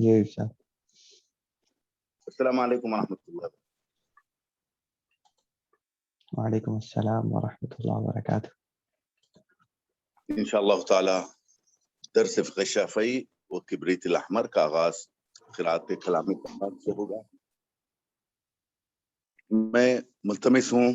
یہ ارشاد. السلام علیکم ورحمۃ اللہ. وعلیکم السلام ورحمۃ اللہ وبرکاتہ. انشاءاللہ تعالی درس فقہ شافعی و کبریت الاحمر کا آغاز قرأت کلام پاک سے ہوگا. میں ملتمس ہوں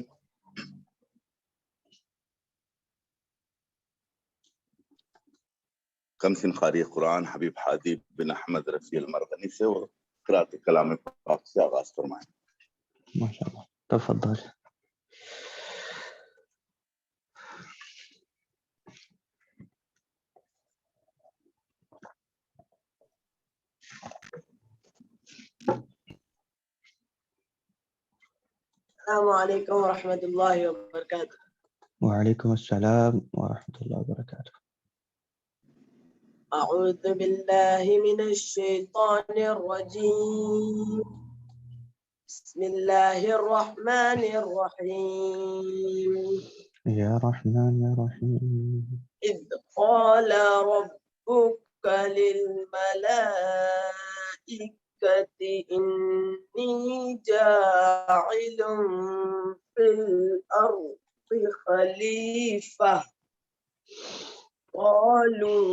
کمسن قاری قرآن حبیب ہادی بن احمد رفیع المرغنی سے اور قرأت کلام پاک سے آغاز فرمائیں. ماشاءاللہ تفضل. السلام علیکم ورحمۃ اللہ وبرکاتہ. وعلیکم السلام ورحمۃ اللہ وبرکاتہ. اعوذ باللہ من الشیطان الرجیم. بسم اللہ الرحمن الرحیم. یا رحمان یا رحیم. اذ قال ربک للملائکة انی جاعل فی الارض خلیفہ قالوا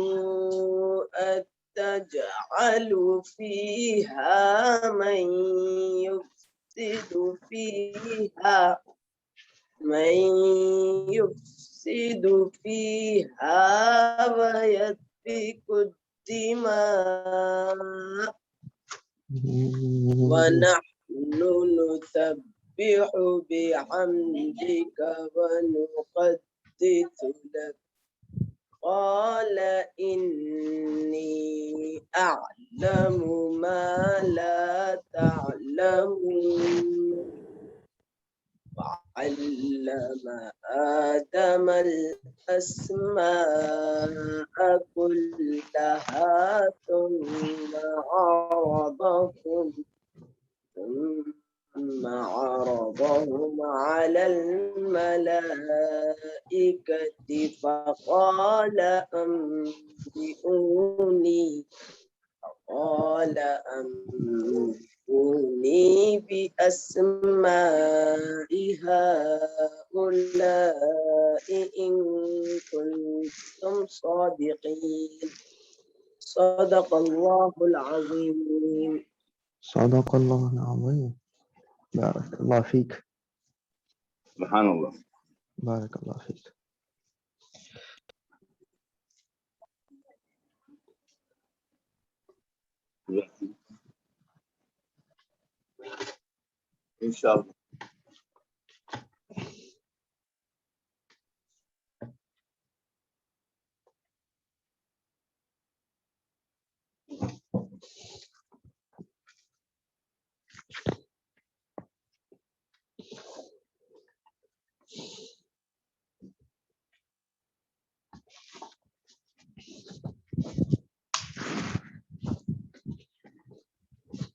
أتجعل فيها من يفسد فيها ويسفك الدماء ونحن نسبح بحمدك ونقدس لك قال إني أعلم ما لا تعلمون وعلم آدم الأسماء كلها ثم عرضهم على الملائكة فقال أنبئوني بأسماء هؤلاء إن كنتم صادقين. صدق الله العظيم. صدق اللہ العظیم. بارک اللہ فیک. سبحان اللہ. بارک اللہ فیک. انشاءاللہ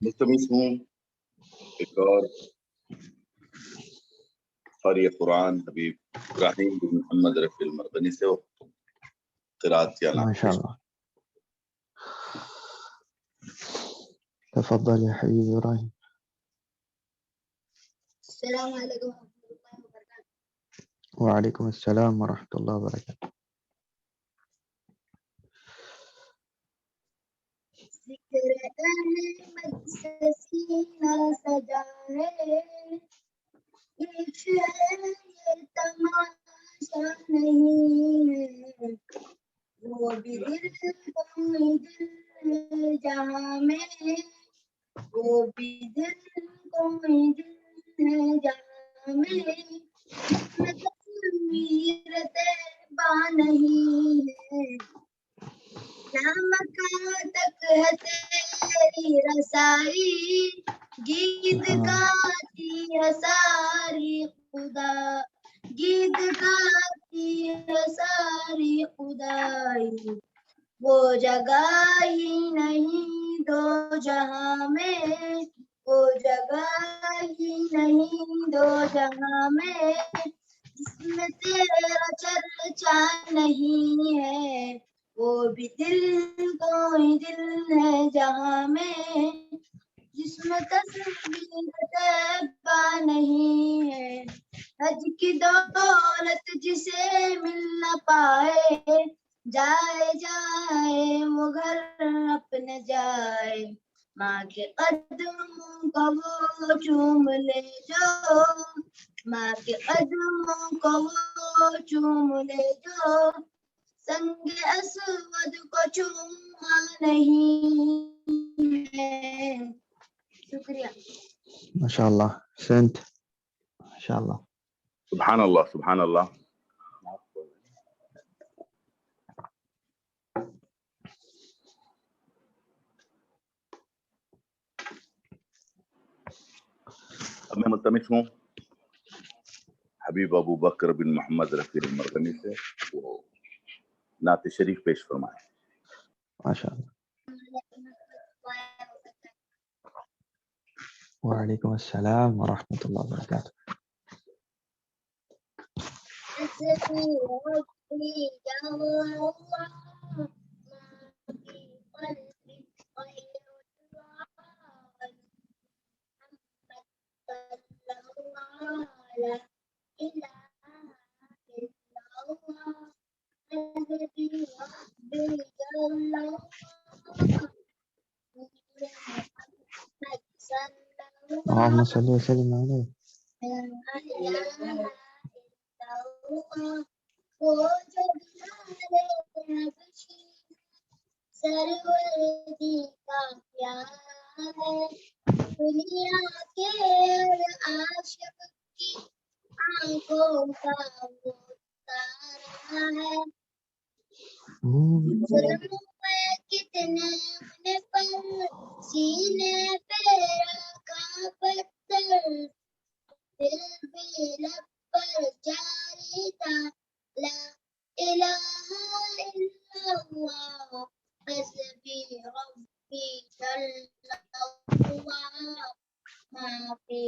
ملتمس ہوں ایک اور قاری قرآن حبیب ابراہیم بن محمد رفیع المرغنی سے قرأت یا نام. ماشاءاللہ تفضل یا حبیب ابراہیم. السلام علیکم ورحمۃ اللہ وبرکاتہ. وعلیکم السلام ورحمۃ اللہ وبرکاتہ. ذکر احمد سے سینہ سجا ہے، یہ شعر یہ تماشا نہیں ہے، وہ بھی دل کوئی دل جہاں میں، وہ بھی دل کوئی دل جہاں میں، جس میں تصویر طیبہ نہیں ہے، نہ مکان تک ہے تیری رسائی، گیت گاتی ہے ساری خدا، گیت گاتی ہے ساری خدائی، وہ جگہ ہی نہیں دو جہاں میں، وہ جگہ ہی نہیں دو جہاں میں، جس میں تیرا چرچا نہیں ہے، وہ بھی دل کوئی دل ہے جہاں میں جسم تصویر طیبہ نہیں ہے حج کی دولت جسے مل نہ پائے جائے جائے وہ گھر اپنے جائے ماں کے قدموں کا وہ چوم لے جو ماں کے قدموں کا وہ چوم لے جو سنگ اسود کو چوما نہیں ہے. شکریہ. ماشاء اللہ سنت ماشاء اللہ. سبحان اللہ سبحان اللہ. اب میں ملتمس ہوں حبیب ابو بکر بن محمد رفیع المرغنی سے وہ نعت شریف پیش فرمائیں. ماشاء اللہ. وعلیکم السلام ورحمۃ اللہ وبرکاتہ. اللهم صل وسلم علیہ. سروردی کا پیار ہے دنیا کے عاشق کی آنکھوں کا وہ تارا ہے. ظلم میں کتنے اپنے پر سینے پہ رکھا پتھر دل بھی لب پر جاری تھا لا الہ الا اللہ حسبی ربی جل اللہ ما فی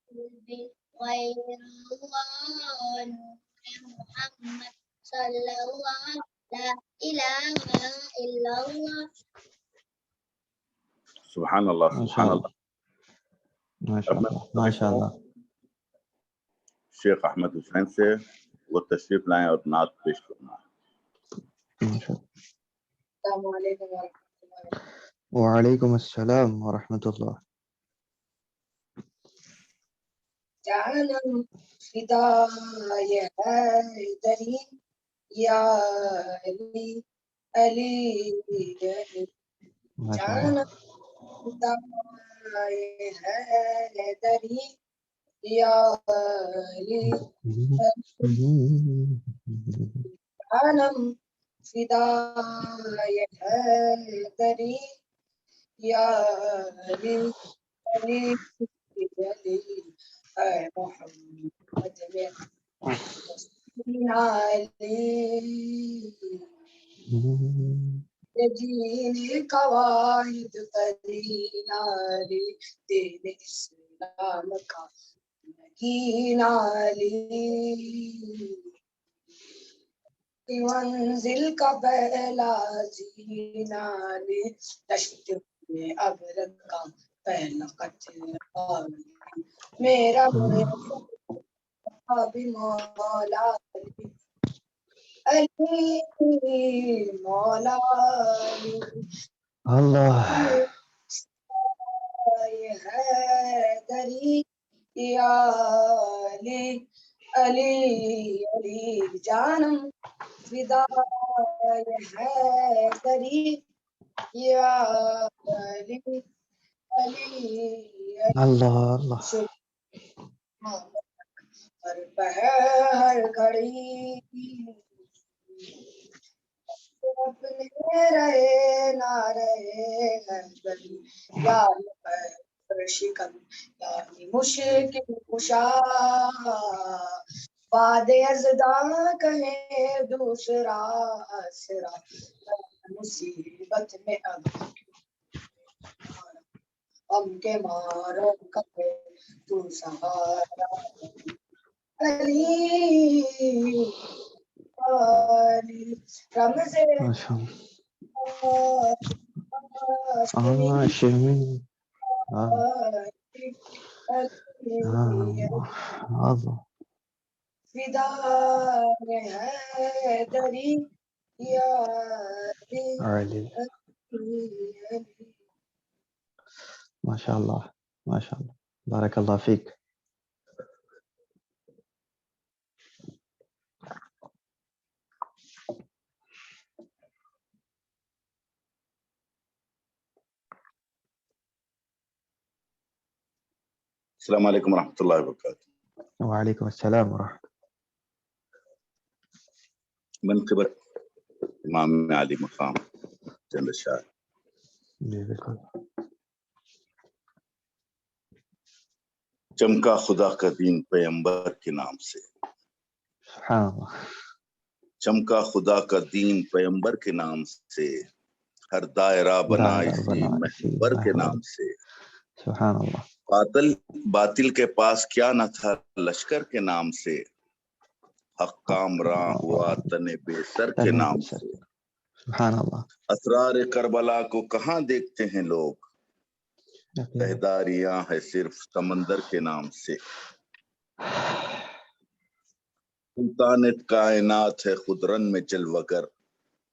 قلبی غیر اللہ نور محمد صلی اللہ لا الہ الا اللہ. سبحان اللہ سبحان اللہ. ماشاء اللہ ماشاء اللہ. شیخ احمد حسین سے وہ تشریف لائیں اور نعت پیش فرمائیں. السلام علیکم ورحمۃ اللہ. وعلیکم السلام ورحمۃ اللہ. جانم فدائے حیدری یا علی علی علی. ماشاء اللہ. جانم فدائے حیدری یا علی جانم فدائے حیدری یا علی علی علی اے محمد میں علی جینے کا واحد قرین علی دین اسلام کا نگین علی منزل کا پہلا زین علی دشت میں ابر کا پہلا قطرہ میرا بھی مولا علی مولا علی اللہ. حیدری یا علی علی علی جانم فدائے حیدری یا علی علی اللہ اللہ. ہر پہر ہر گھڑی اپنے رہے نہ رہے ہر گلی یا شکن یعنی مشکل کشا باد ازداں کہیں دوسرا آسرا مصیبت میں اب ہم کے مارو کبھی تو سہارا علی رمز ما شاء الله شمين الله فدا ہے دری یاد علي ما شاء الله ما شاء الله بارك الله فيك. السلام عليكم ورحمة الله وبركاته. وعليكم السلام ورحمة من قبل امام علی مقام چند اشعار. الله. بالکل. چمکا خدا کا دین پیغمبر کے نام سے. سبحان اللہ. چمکا خدا کا دین پیغمبر کے نام سے، ہر دائرہ بنا اسی محور کے نام سے. سبحان اللہ. باطل کے پاس کیا نہ تھا لشکر کے نام سے، حق کامراں ہوا تن بے سر کے نام سے. سبحان اللہ. اسرار کربلا کو کہاں دیکھتے ہیں لوگ، پہداریاں ہے صرف سمندر کے نام سے. سلطان کائنات ہے خدرن میں جلوگر،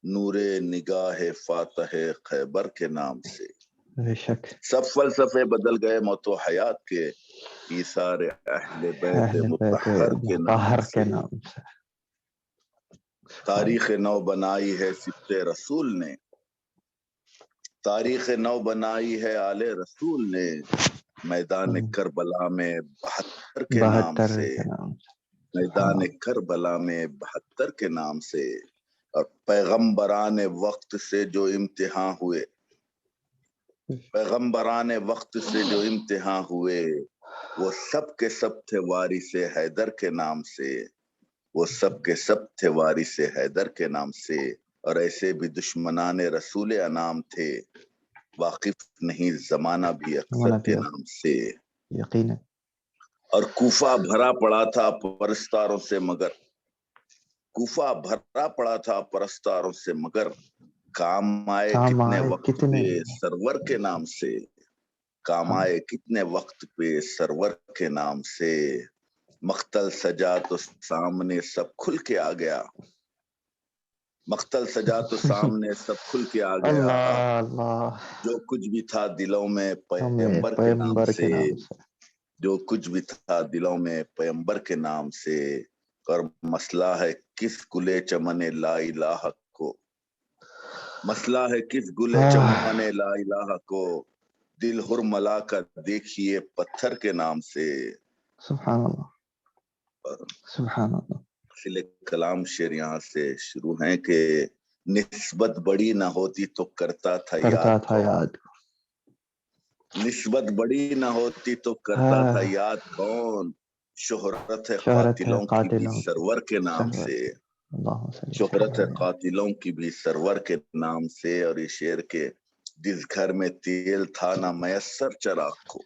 نور نگاہ فاتح خیبر کے نام سے. بے شک. سب فلسفے بدل گئے موت و حیات کے، ایثار اہل بیت مطہر کے نام سے. تاریخ نو بنائی ہے سبط رسول نے، تاریخ نو بنائی ہے آل رسول نے، میدان کربلا میں 72 کے نام سے. میدان کربلا میں 72 کے نام سے. اور پیغمبران وقت سے جو امتحان ہوئے، پیغمبران وقت سے جو امتحان ہوئے، وہ سب کے سب تھے وارث حیدر کے نام سے. وہ سب کے سب تھے وارث حیدر کے نام سے. اور ایسے بھی دشمنان رسول انام تھے، واقف نہیں زمانہ بھی اکثر کے نام سے. یقینا. اور کوفہ بھرا پڑا تھا پرستاروں سے مگر، کوفہ بھرا پڑا تھا پرستاروں سے مگر، کام آئے کتنے وقت پہ سرور کے نام سے. کام آئے کتنے وقت پہ سرور کے نام سے. مقتل سجا تو سامنے سب کھل کے آ گیا، مقتل سجا تو سامنے سب کھل کے آ گیا. جو کچھ بھی تھا دلوں میں پیغمبر کے نام سے، جو کچھ بھی تھا دلوں میں پیغمبر کے نام سے. اور مسئلہ ہے کس گلے چمن لا الہ کو، مسئلہ ہے کس گلے چمن لا الہ کو، دل ہرملا کر دیکھیے پتھر کے نام سے. سبحان اللہ. سبحان اللہ. کلام شعر یہاں سے شروع ہیں کہ نسبت بڑی نہ ہوتی تو کرتا تھا یاد، نسبت بڑی نہ ہوتی تو کرتا تھا یاد کون. شہرت ہے قاتلوں کی بھی سرور کے نام سے، شہرت ہے قاتلوں کی بھی سرور کے نام سے. اور یہ شعر کے جس گھر میں تیل تھا نہ میسر چراغ کو،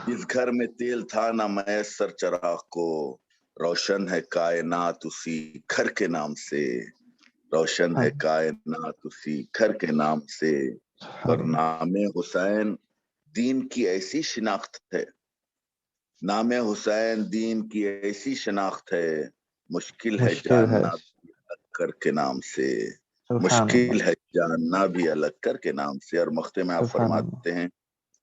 جس گھر میں تیل تھا نہ میسر چراغ کو، روشن ہے کائنات اسی گھر کے نام سے. روشن ہے کائنات اسی گھر کے نام سے. اور نام حسین دین کی ایسی شناخت ہے، نام حسین دین کی ایسی شناخت ہے، مشکل ہے جاننا بھی الگ کر کے نام سے. مشکل ہے جاننا بھی الگ کر کے نام سے. اور مختے میں آپ فرماتے ہیں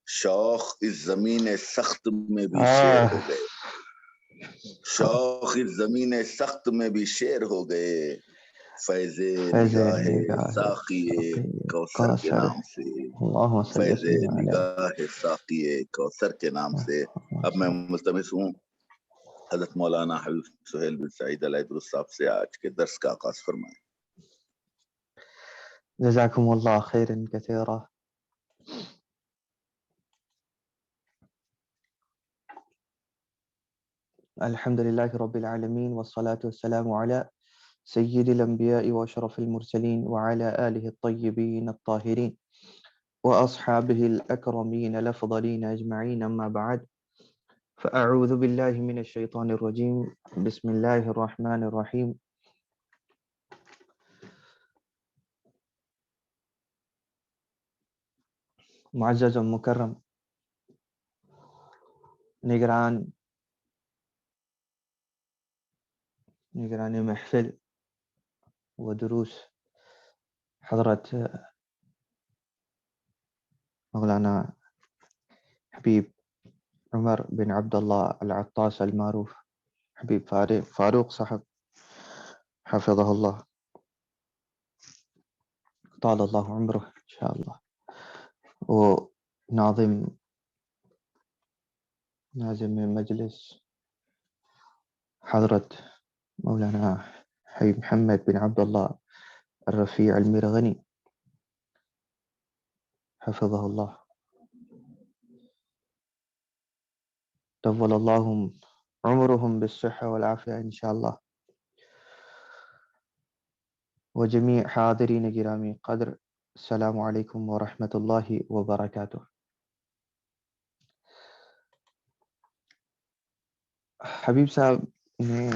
شوق اس زمین سخت میں بھی شیر ہو گئے، شوق اس زمین سخت میں بھی شیر ہو گئے، فیض نگاہ ساقی کوثر کے نام سے، فیض نگاہ ساقی کوثر کے نام سے. اب میں ملتمس ہوں حضرت مولانا حبیب سہیل بن سعید علیہ الدرست صاحب سے آج کے درس کا آغاز فرمائیں. جزاکم اللہ خیرا کثیرا. الحمد لله رب العالمين والصلاة والسلام على سيد الأنبياء وأشرف المرسلين وعلى آله الطيبين الطاهرين وأصحابه الأكرمين الأفضلين أجمعين. أما بعد، فأعوذ بالله من الشيطان الرجيم. بسم الله الرحمن الرحيم. معزز و مکرم نگران محفل و دروس حضرت مولانا حبیب عمر بن عبداللہ العطاس المعروف حبیب فاروق صاحب حفظہ اللہ طال اللہ عمرہ انشاءاللہ، وہ ناظم مجلس حضرت مولانا حبیب محمد بن عبداللہ الرفیع المرغنی حفظہ اللہ، طول اللہ عمرهم بالصحة والعافية انشاءاللہ، وجميع حاضرین گرامی قدر، السلام علیکم ورحمۃ اللہ وبرکاتہ۔ حبیب صاحب نے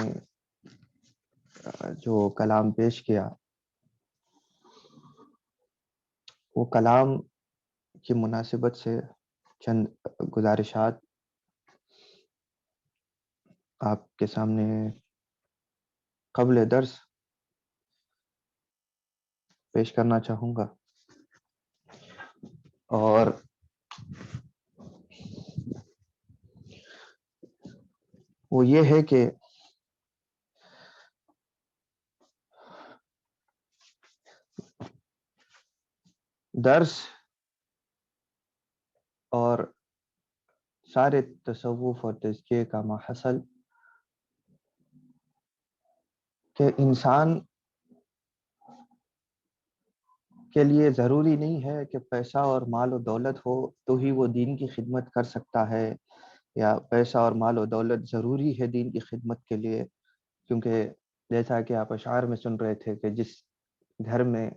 جو کلام پیش کیا، وہ کلام کی مناسبت سے چند گزارشات آپ کے سامنے قبل درس پیش کرنا چاہوں گا، اور وہ یہ ہے کہ درس اور سارے تصوف اور تزکیے کا ماحصل کہ انسان کے لیے ضروری نہیں ہے کہ پیسہ اور مال و دولت ہو تو ہی وہ دین کی خدمت کر سکتا ہے، یا پیسہ اور مال و دولت ضروری ہے دین کی خدمت کے لیے، کیونکہ جیسا کہ آپ اشعار میں سن رہے تھے کہ جس گھر میں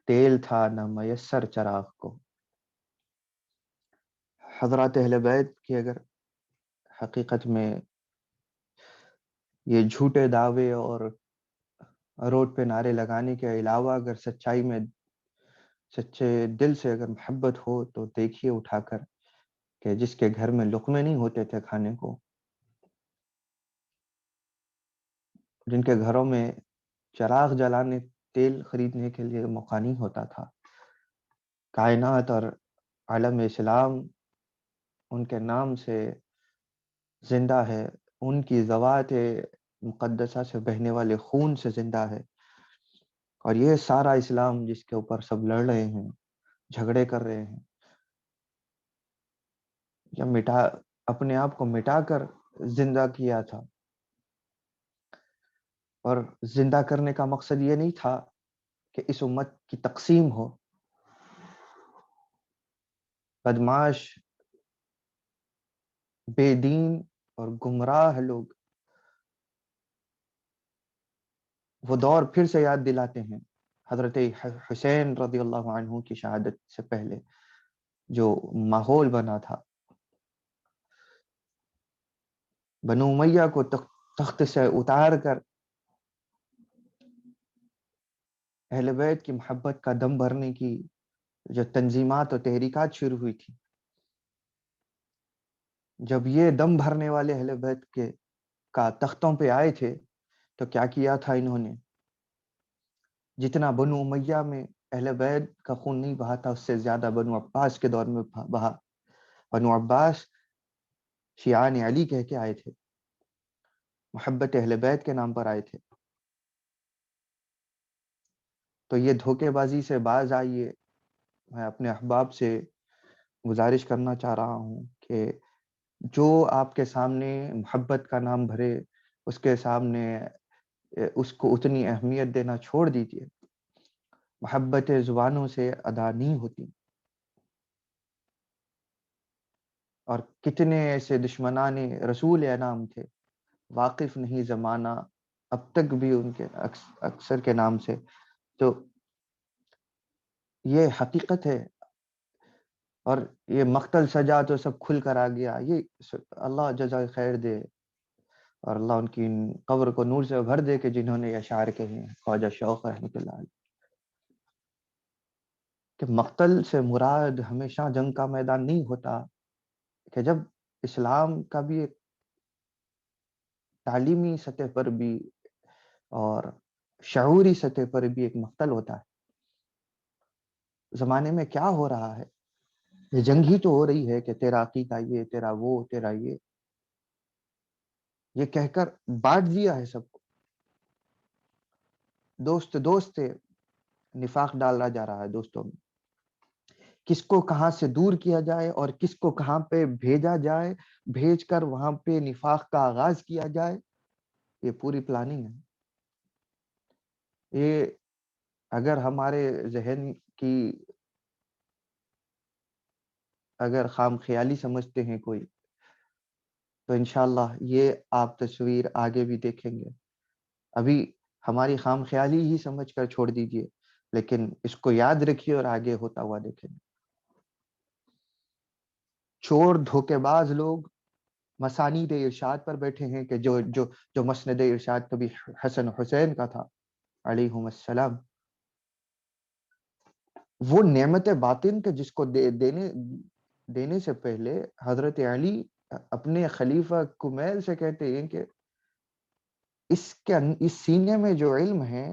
تیل تھا نہ میسر چراغ کو۔ حضرات اہل بیت کی اگر حقیقت میں یہ جھوٹے دعوے اور روڈ پہ نعرے لگانے کے علاوہ اگر سچائی میں سچے دل سے اگر محبت ہو تو دیکھیے اٹھا کر کہ جس کے گھر میں لقمے نہیں ہوتے تھے کھانے کو، جن کے گھروں میں چراغ جلانے تیل خریدنے کے لیے موقع نہیں ہوتا تھا، کائنات اور عالم اسلام ان کے نام سے زندہ ہے، ان کی ذوات مقدسہ سے بہنے والے خون سے زندہ ہے، اور یہ سارا اسلام جس کے اوپر سب لڑ رہے ہیں، جھگڑے کر رہے ہیں، یا اپنے آپ کو مٹا کر زندہ کیا تھا، اور زندہ کرنے کا مقصد یہ نہیں تھا کہ اس امت کی تقسیم ہو۔ بدمعاش، بے دین اور گمراہ لوگ وہ دور پھر سے یاد دلاتے ہیں، حضرت حسین رضی اللہ عنہ کی شہادت سے پہلے جو ماحول بنا تھا، بنو امیہ کو تخت سے اتار کر اہل بیت کی محبت کا دم بھرنے کی جو تنظیمات اور تحریکات شروع ہوئی تھی، جب یہ دم بھرنے والے اہل بیت کے کا تختوں پہ آئے تھے تو کیا کیا تھا انہوں نے؟ جتنا بنو امیہ میں اہل بیت کا خون نہیں بہا تھا، اس سے زیادہ بنو عباس کے دور میں بہا۔ بنو عباس شیعان علی کہہ کے آئے تھے، محبت اہل بیت کے نام پر آئے تھے۔ تو یہ دھوکے بازی سے باز آئیے۔ میں اپنے احباب سے گزارش کرنا چاہ رہا ہوں کہ جو آپ کے سامنے محبت کا نام بھرے، اس کے سامنے اس کو اتنی اہمیت دینا چھوڑ دیجیے۔ محبت زبانوں سے ادا نہیں ہوتی، اور کتنے ایسے دشمنان رسول انعام تھے، واقف نہیں زمانہ اب تک بھی ان کے اکثر کے نام سے۔ تو یہ حقیقت ہے، اور یہ مقتل سجا تو سب کھل کر آ گیا، یہ اللہ جزائے خیر دے، اور اللہ ان کی قبر کو نور سے بھر دے کہ جنہوں نے یہ اشعار کہے ہیں، خواجہ شوق رحمۃ اللہ علیہ۔ کہ مقتل سے مراد ہمیشہ جنگ کا میدان نہیں ہوتا، کہ جب اسلام کا بھی ایک تعلیمی سطح پر بھی اور شعوری سطح پر بھی ایک مقتل ہوتا ہے. زمانے میں کیا ہو رہا ہے؟ یہ جنگ ہی تو ہو رہی ہے کہ تیرا عقیدہ یہ، تیرا وہ، تیرا یہ کہہ کر بانٹ دیا ہے سب کو. دوست نفاق ڈالا جا رہا ہے دوستوں میں. کس کو کہاں سے دور کیا جائے اور کس کو کہاں پہ بھیجا جائے، بھیج کر وہاں پہ نفاق کا آغاز کیا جائے، یہ پوری پلاننگ ہے. یہ اگر ہمارے ذہن کی اگر خام خیالی سمجھتے ہیں کوئی، تو انشاءاللہ یہ آپ تصویر آگے بھی دیکھیں گے. ابھی ہماری خام خیالی ہی سمجھ کر چھوڑ دیجئے، لیکن اس کو یاد رکھیے اور آگے ہوتا ہوا دیکھیں گے. چور دھوکے باز لوگ مسانید ارشاد پر بیٹھے ہیں کہ جو مسند ارشاد کبھی حسن حسین کا تھا علیہم السلام، وہ نعمت باطن کے جس کو دینے سے پہلے حضرت علی اپنے خلیفہ کمیل سے کہتے ہیں کہ اس سینے میں جو علم ہے،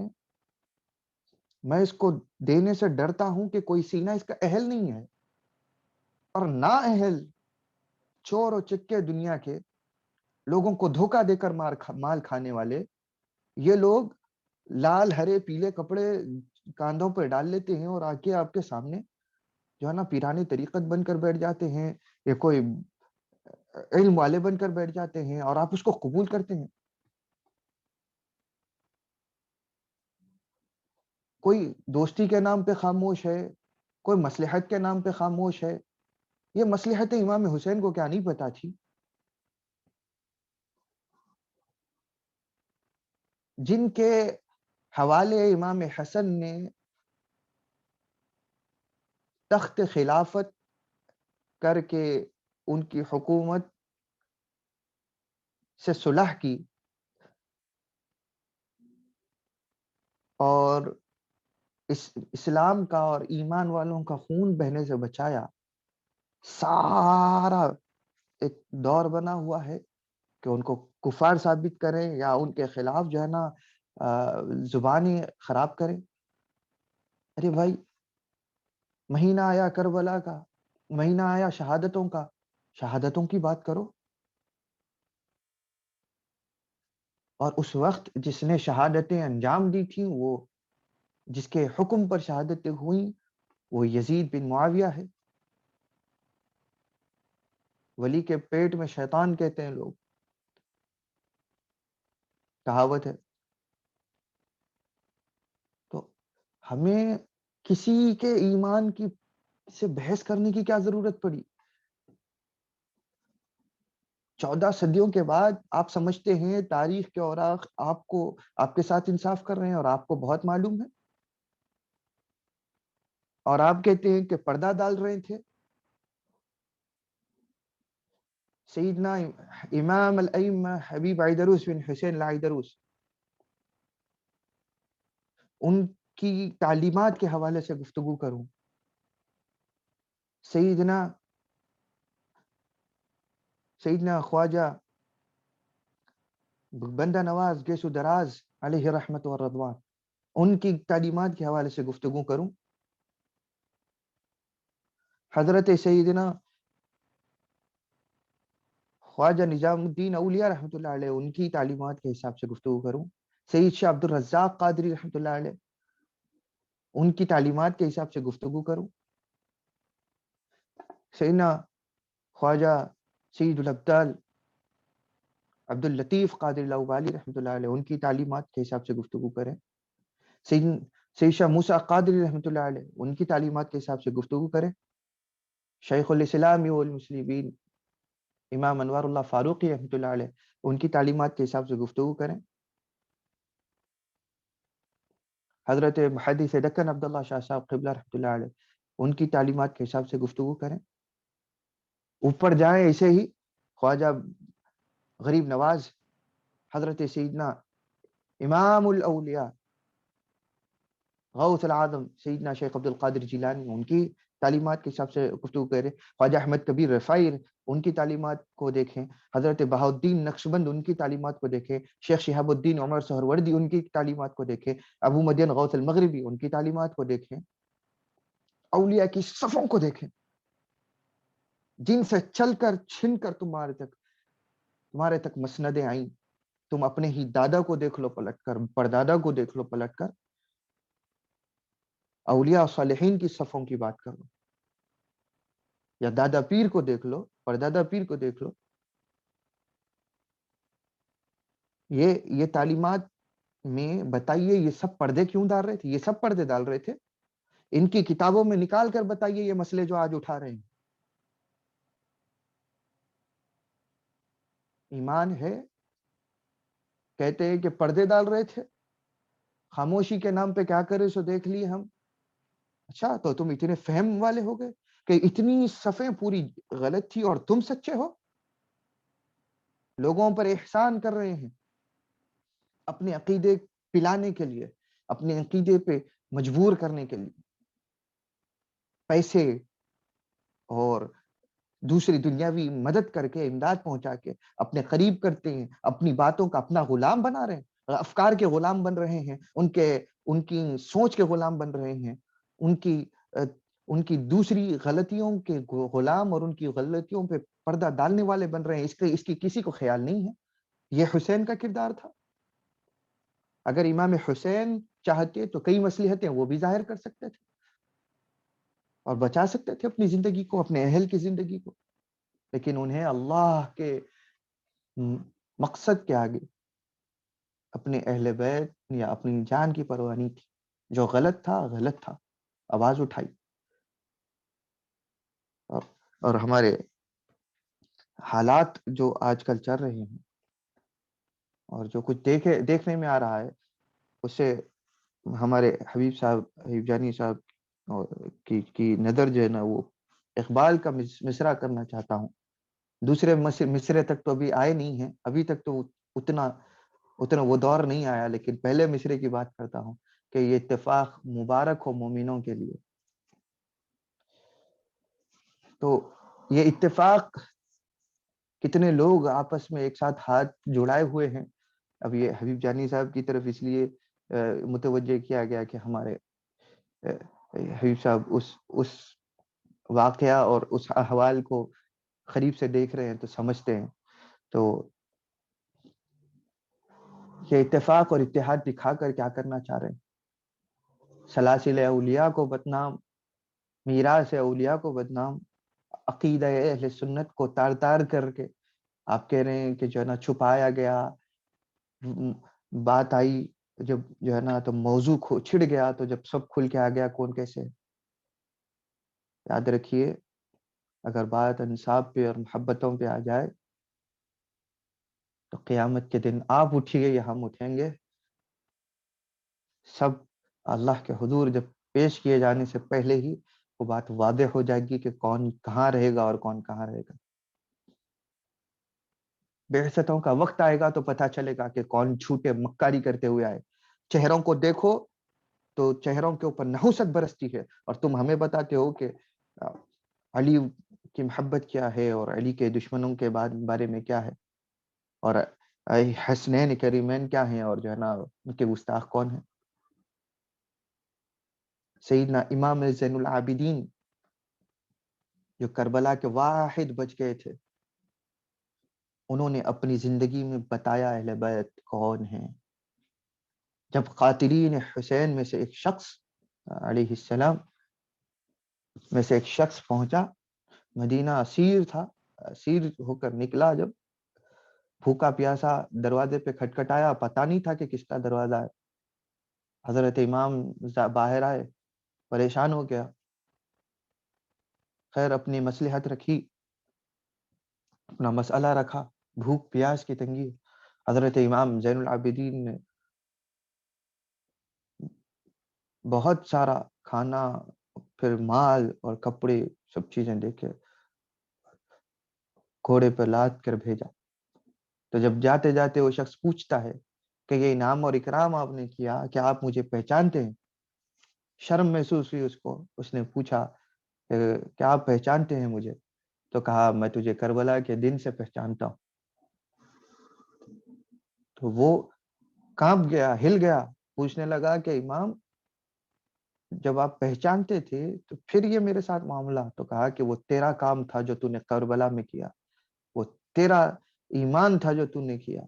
میں اس کو دینے سے ڈرتا ہوں کہ کوئی سینہ اس کا اہل نہیں ہے. اور نا اہل چور اور چکے دنیا کے لوگوں کو دھوکہ دے کر مال کھانے والے، یہ لوگ لال ہرے پیلے کپڑے کاندھوں پر ڈال لیتے ہیں اور آ کے آپ کے سامنے جو ہے نا پیرانی طریقت بن کر بیٹھ جاتے ہیں، یا کوئی علم والے بن کر بیٹھ جاتے ہیں اور آپ اس کو قبول کرتے ہیں. کوئی دوستی کے نام پہ خاموش ہے، کوئی مصلحت کے نام پہ خاموش ہے. یہ مصلحت امام حسین کو کیا نہیں پتا تھی؟ جن کے حوالے امام حسن نے تخت خلافت کر کے ان کی حکومت سے صلح کی اور اسلام کا اور ایمان والوں کا خون بہنے سے بچایا، سارا ایک دور بنا ہوا ہے کہ ان کو کفار ثابت کریں یا ان کے خلاف جو ہے نا زبانی خراب کریں. ارے بھائی، مہینہ آیا کربلا کا، مہینہ آیا شہادتوں کا، شہادتوں کی بات کرو. اور اس وقت جس نے شہادتیں انجام دی تھیں، وہ جس کے حکم پر شہادتیں ہوئیں، وہ یزید بن معاویہ ہے. ولی کے پیٹ میں شیطان کہتے ہیں لوگ، کہاوت ہے. تو ہمیں کسی کے ایمان کی سے بحث کرنے کی کیا ضرورت پڑی؟ 14 صدیوں کے بعد آپ سمجھتے ہیں تاریخ کے اوراق آپ کے ساتھ انصاف کر رہے ہیں اور آپ کو بہت معلوم ہے، اور آپ کہتے ہیں کہ پردہ ڈال رہے تھے. سیدنا امام الائمہ حبیب عیدروس بن حسین العیدروس، ان کی تعلیمات کے حوالے سے گفتگو کروں. سیدنا خواجہ بندہ نواز گیسو دراز علیہ رحمت و رضوان، ان کی تعلیمات کے حوالے سے گفتگو کروں. حضرت سیدنا خواجہ نظام الدین اولیاء رحمۃ اللہ علیہ، ان کی تعلیمات کے حساب سے گفتگو کروں. سید شاہ عبد الرزاق قادری رحمۃ اللہ علیہ، ان کی تعلیمات کے حساب سے گفتگو کروں. سیدنا خواجہ سید الابدال عبد اللطیف قادری لاہوری رحمۃ اللہ علیہ، ان کی تعلیمات کے حساب سے گفتگو کریں. سید شاہ موسیٰ قادری رحمۃ اللہ علیہ، ان کی تعلیمات کے حساب سے گفتگو کریں. شیخ الاسلام والمسلمین امام انوار اللہ فاروقی رحمۃ اللہ علیہ، ان کی تعلیمات کے حساب سے گفتگو کریں. حضرت محدث دکن عبداللہ شاہ صاحب قبلہ رحمۃ اللہ علیہ، ان کی تعلیمات کے حساب سے گفتگو کریں. اوپر جائیں ایسے ہی خواجہ غریب نواز، حضرت سیدنا امام الاولیاء غوث العظم سیدنا شیخ عبد القادر جیلانی، ان کی تعلیمات کے حساب سے گفتگو کریں، خواجہ احمد کبیر رفاعی ان کی تعلیمات کو دیکھیں، حضرت بہاؤالدین نقشبند ان کی تعلیمات کو دیکھیں، شیخ شہاب الدین عمر سہروردی ان کی تعلیمات کو دیکھیں، ابو مدین غوث المغربی ان کی تعلیمات کو دیکھیں، اولیاء کی صفوں کو دیکھیں جن سے چل کر چھن کر تمہارے تک مسندیں آئیں. تم اپنے ہی دادا کو دیکھ لو پلٹ کر، پردادا کو دیکھ لو پلٹ کر، اولیاء صالحین کی صفوں کی بات کر لو، یا دادا پیر کو دیکھ لو، پردادا پیر کو دیکھ لو. یہ تعلیمات میں بتائیے یہ سب پردے کیوں ڈال رہے تھے؟ یہ سب پردے ڈال رہے تھے. ان کی کتابوں میں نکال کر بتائیے یہ مسئلے جو آج اٹھا رہے ہیں. ایمان ہے، کہتے ہیں کہ پردے ڈال رہے تھے، خاموشی کے نام پہ کیا کرے سو دیکھ لیے ہم. اچھا تو تم اتنے فہم والے ہو گئے کہ اتنی صفیں پوری غلط تھی اور تم سچے ہو؟ لوگوں پر احسان کر رہے ہیں اپنے عقیدے پلانے کے لیے، اپنے عقیدے پہ مجبور کرنے کے لیے، پیسے اور دوسری دنیاوی مدد کر کے، امداد پہنچا کے اپنے قریب کرتے ہیں، اپنی باتوں کا اپنا غلام بنا رہے ہیں، افکار کے غلام بن رہے ہیں، ان کی سوچ کے غلام بن رہے ہیں، ان کی دوسری غلطیوں کے غلام اور ان کی غلطیوں پہ پردہ ڈالنے والے بن رہے ہیں. اس کی کسی کو خیال نہیں ہے. یہ حسین کا کردار تھا. اگر امام حسین چاہتے تو کئی مصلحتیں وہ بھی ظاہر کر سکتے تھے اور بچا سکتے تھے اپنی زندگی کو، اپنے اہل کی زندگی کو، لیکن انہیں اللہ کے مقصد کے آگے اپنے اہل بیت یا اپنی جان کی پرواہ نہیں تھی. جو غلط تھا غلط تھا، آواز اٹھائی. اور ہمارے حالات جو آج کل چل رہے ہیں اور جو کچھ دیکھنے میں آ رہا ہے، اس سے ہمارے حبیب جانی صاحب کی نظر جو ہے نا، وہ اقبال کا مصرع کرنا چاہتا ہوں. دوسرے مصرے تک تو ابھی آئے نہیں ہیں، ابھی تک تو اتنا وہ دور نہیں آیا، لیکن پہلے مصرے کی بات کرتا ہوں کہ یہ اتفاق مبارک ہو مومنوں کے لیے. تو یہ اتفاق کتنے لوگ آپس میں ایک ساتھ ہاتھ جڑائے ہوئے ہیں. اب یہ حبیب جانی صاحب کی طرف اس لیے متوجہ کیا گیا کہ ہمارے حبیب صاحب اس واقعہ اور اس احوال کو قریب سے دیکھ رہے ہیں تو سمجھتے ہیں. تو یہ اتفاق اور اتحاد دکھا کر کیا کرنا چاہ رہے ہیں؟ سلاسل اولیاء کو بدنام، میراث اولیاء کو بدنام، عقیدہ اہل سنت کو تار تار کر کے آپ کہہ رہے ہیں کہ جو ہے نا چھپایا گیا. بات آئی جب جو ہے نا تو موضوع چھڑ گیا، تو جب سب کھل کے آ گیا کون کیسے. یاد رکھیے اگر بات انصاف پہ اور محبتوں پہ آ جائے تو قیامت کے دن آپ اٹھیے یا ہم اٹھیں گے، سب اللہ کے حضور جب پیش کیے جانے سے پہلے ہی وہ بات واضح ہو جائے گی کہ کون کہاں رہے گا اور کون کہاں رہے گا. بعثتوں کا وقت آئے گا تو پتہ چلے گا کہ کون جھوٹے مکاری کرتے ہوئے آئے. چہروں کو دیکھو تو چہروں کے اوپر نحوست برستی ہے، اور تم ہمیں بتاتے ہو کہ علی کی محبت کیا ہے اور علی کے دشمنوں کے بارے میں کیا ہے، اور حسنین کریمین کیا ہیں، اور جو ہے نا ان کے گستاخ کون ہیں. سیدنا امام زین العابدین جو کربلا کے واحد بچ گئے تھے، انہوں نے اپنی زندگی میں بتایا اہل بیت کون ہیں. جب قاتلین حسین میں سے ایک شخص علیہ السلام میں سے ایک شخص پہنچا، مدینہ اسیر تھا، اسیر ہو کر نکلا، جب بھوکا پیاسا دروازے پہ کھٹکھٹایا، پتہ نہیں تھا کہ کس کا دروازہ ہے. حضرت امام باہر آئے، پریشان ہو گیا، خیر اپنی مصلحت رکھی، اپنا مسئلہ رکھا، بھوک پیاس کی تنگی. حضرت امام زین العابدین نے بہت سارا کھانا، پھر مال اور کپڑے سب چیزیں دے کے گھوڑے پہ لاد کر بھیجا. تو جب جاتے جاتے وہ شخص پوچھتا ہے کہ یہ انعام اور اکرام آپ نے کیا، کیا آپ مجھے پہچانتے ہیں؟ شرم محسوس ہوئی اس کو. اس نے پوچھا کہ کیا آپ پہچانتے ہیں مجھے؟ تو کہا میں تجھے کربلا کے دن سے پہچانتا ہوں. تو وہ کانپ گیا، ہل گیا، پوچھنے لگا کہ امام جب آپ پہچانتے تھے تو پھر یہ میرے ساتھ معاملہ؟ تو کہا کہ وہ تیرا کام تھا جو تو نے کربلا میں کیا، وہ تیرا ایمان تھا جو تو نے کیا،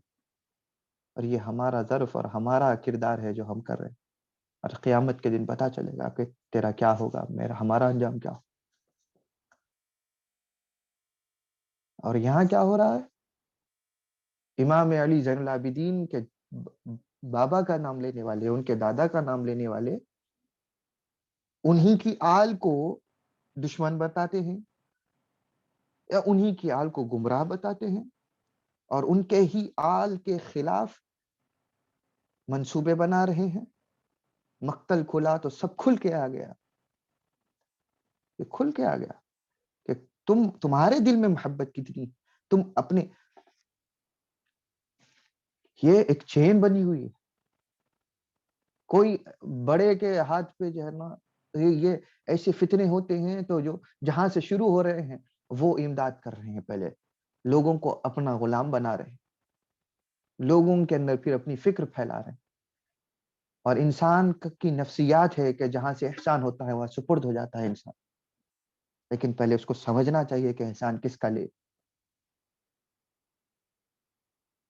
اور یہ ہمارا ظرف اور ہمارا کردار ہے جو ہم کر رہے ہیں، اور قیامت کے دن پتا چلے گا کہ تیرا کیا ہوگا، ہمارا انجام کیا ہو. اور یہاں کیا ہو رہا ہے؟ امام علی زین العابدین کے بابا کا نام لینے والے، ان کے دادا کا نام لینے والے، انہی کی آل کو دشمن بتاتے ہیں یا انہی کی آل کو گمراہ بتاتے ہیں، اور ان کے ہی آل کے خلاف منصوبے بنا رہے ہیں. مقتل کھلا تو سب کھل کے آ گیا، یہ کھل کے آ گیا کہ تمہارے دل میں محبت کتنی، تم اپنے، یہ ایک چین بنی ہوئی ہے. کوئی بڑے کے ہاتھ پہ جو ہے نا یہ ایسے فتنے ہوتے ہیں تو جو جہاں سے شروع ہو رہے ہیں وہ امداد کر رہے ہیں، پہلے لوگوں کو اپنا غلام بنا رہے ہیں، لوگوں کے اندر پھر اپنی فکر پھیلا رہے ہیں. اور انسان کی نفسیات ہے کہ جہاں سے احسان ہوتا ہے وہاں سپرد ہو جاتا ہے انسان، لیکن پہلے اس کو سمجھنا چاہیے کہ احسان کس کا لے،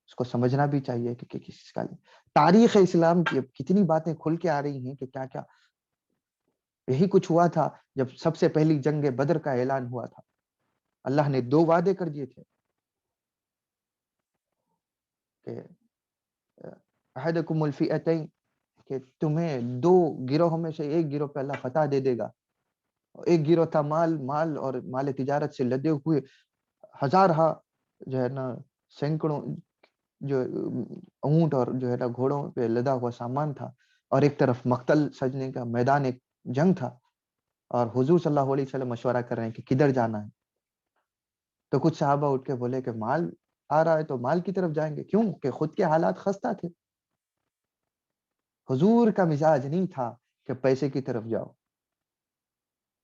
اس کو سمجھنا بھی چاہیے کہ کس کا لے. تاریخ اسلام کی اب کتنی باتیں کھل کے آ رہی ہیں کہ کیا کیا. یہی کچھ ہوا تھا جب سب سے پہلی جنگ بدر کا اعلان ہوا تھا. اللہ نے 2 وعدے کر دیے تھے کہ احدکم الفئتین، کہ تمہیں 2 گروہوں میں سے ایک گروہ پہ اللہ فتح دے دے گا. ایک گروہ تھا مال اور مال تجارت سے لدے ہوئے ہزارہ جو ہے نا سینکڑوں جو اونٹ اور جو ہے نا گھوڑوں پہ لدا ہوا سامان تھا، اور ایک طرف مقتل سجنے کا میدان، ایک جنگ تھا، اور حضور صلی اللہ علیہ وسلم مشورہ کر رہے ہیں کہ کدھر جانا ہے. تو کچھ صحابہ اٹھ کے بولے کہ مال آ رہا ہے تو مال کی طرف جائیں گے. کیوں کہ خود کے حالات خستہ تھے. حضور کا مزاج نہیں تھا کہ پیسے کی طرف جاؤ،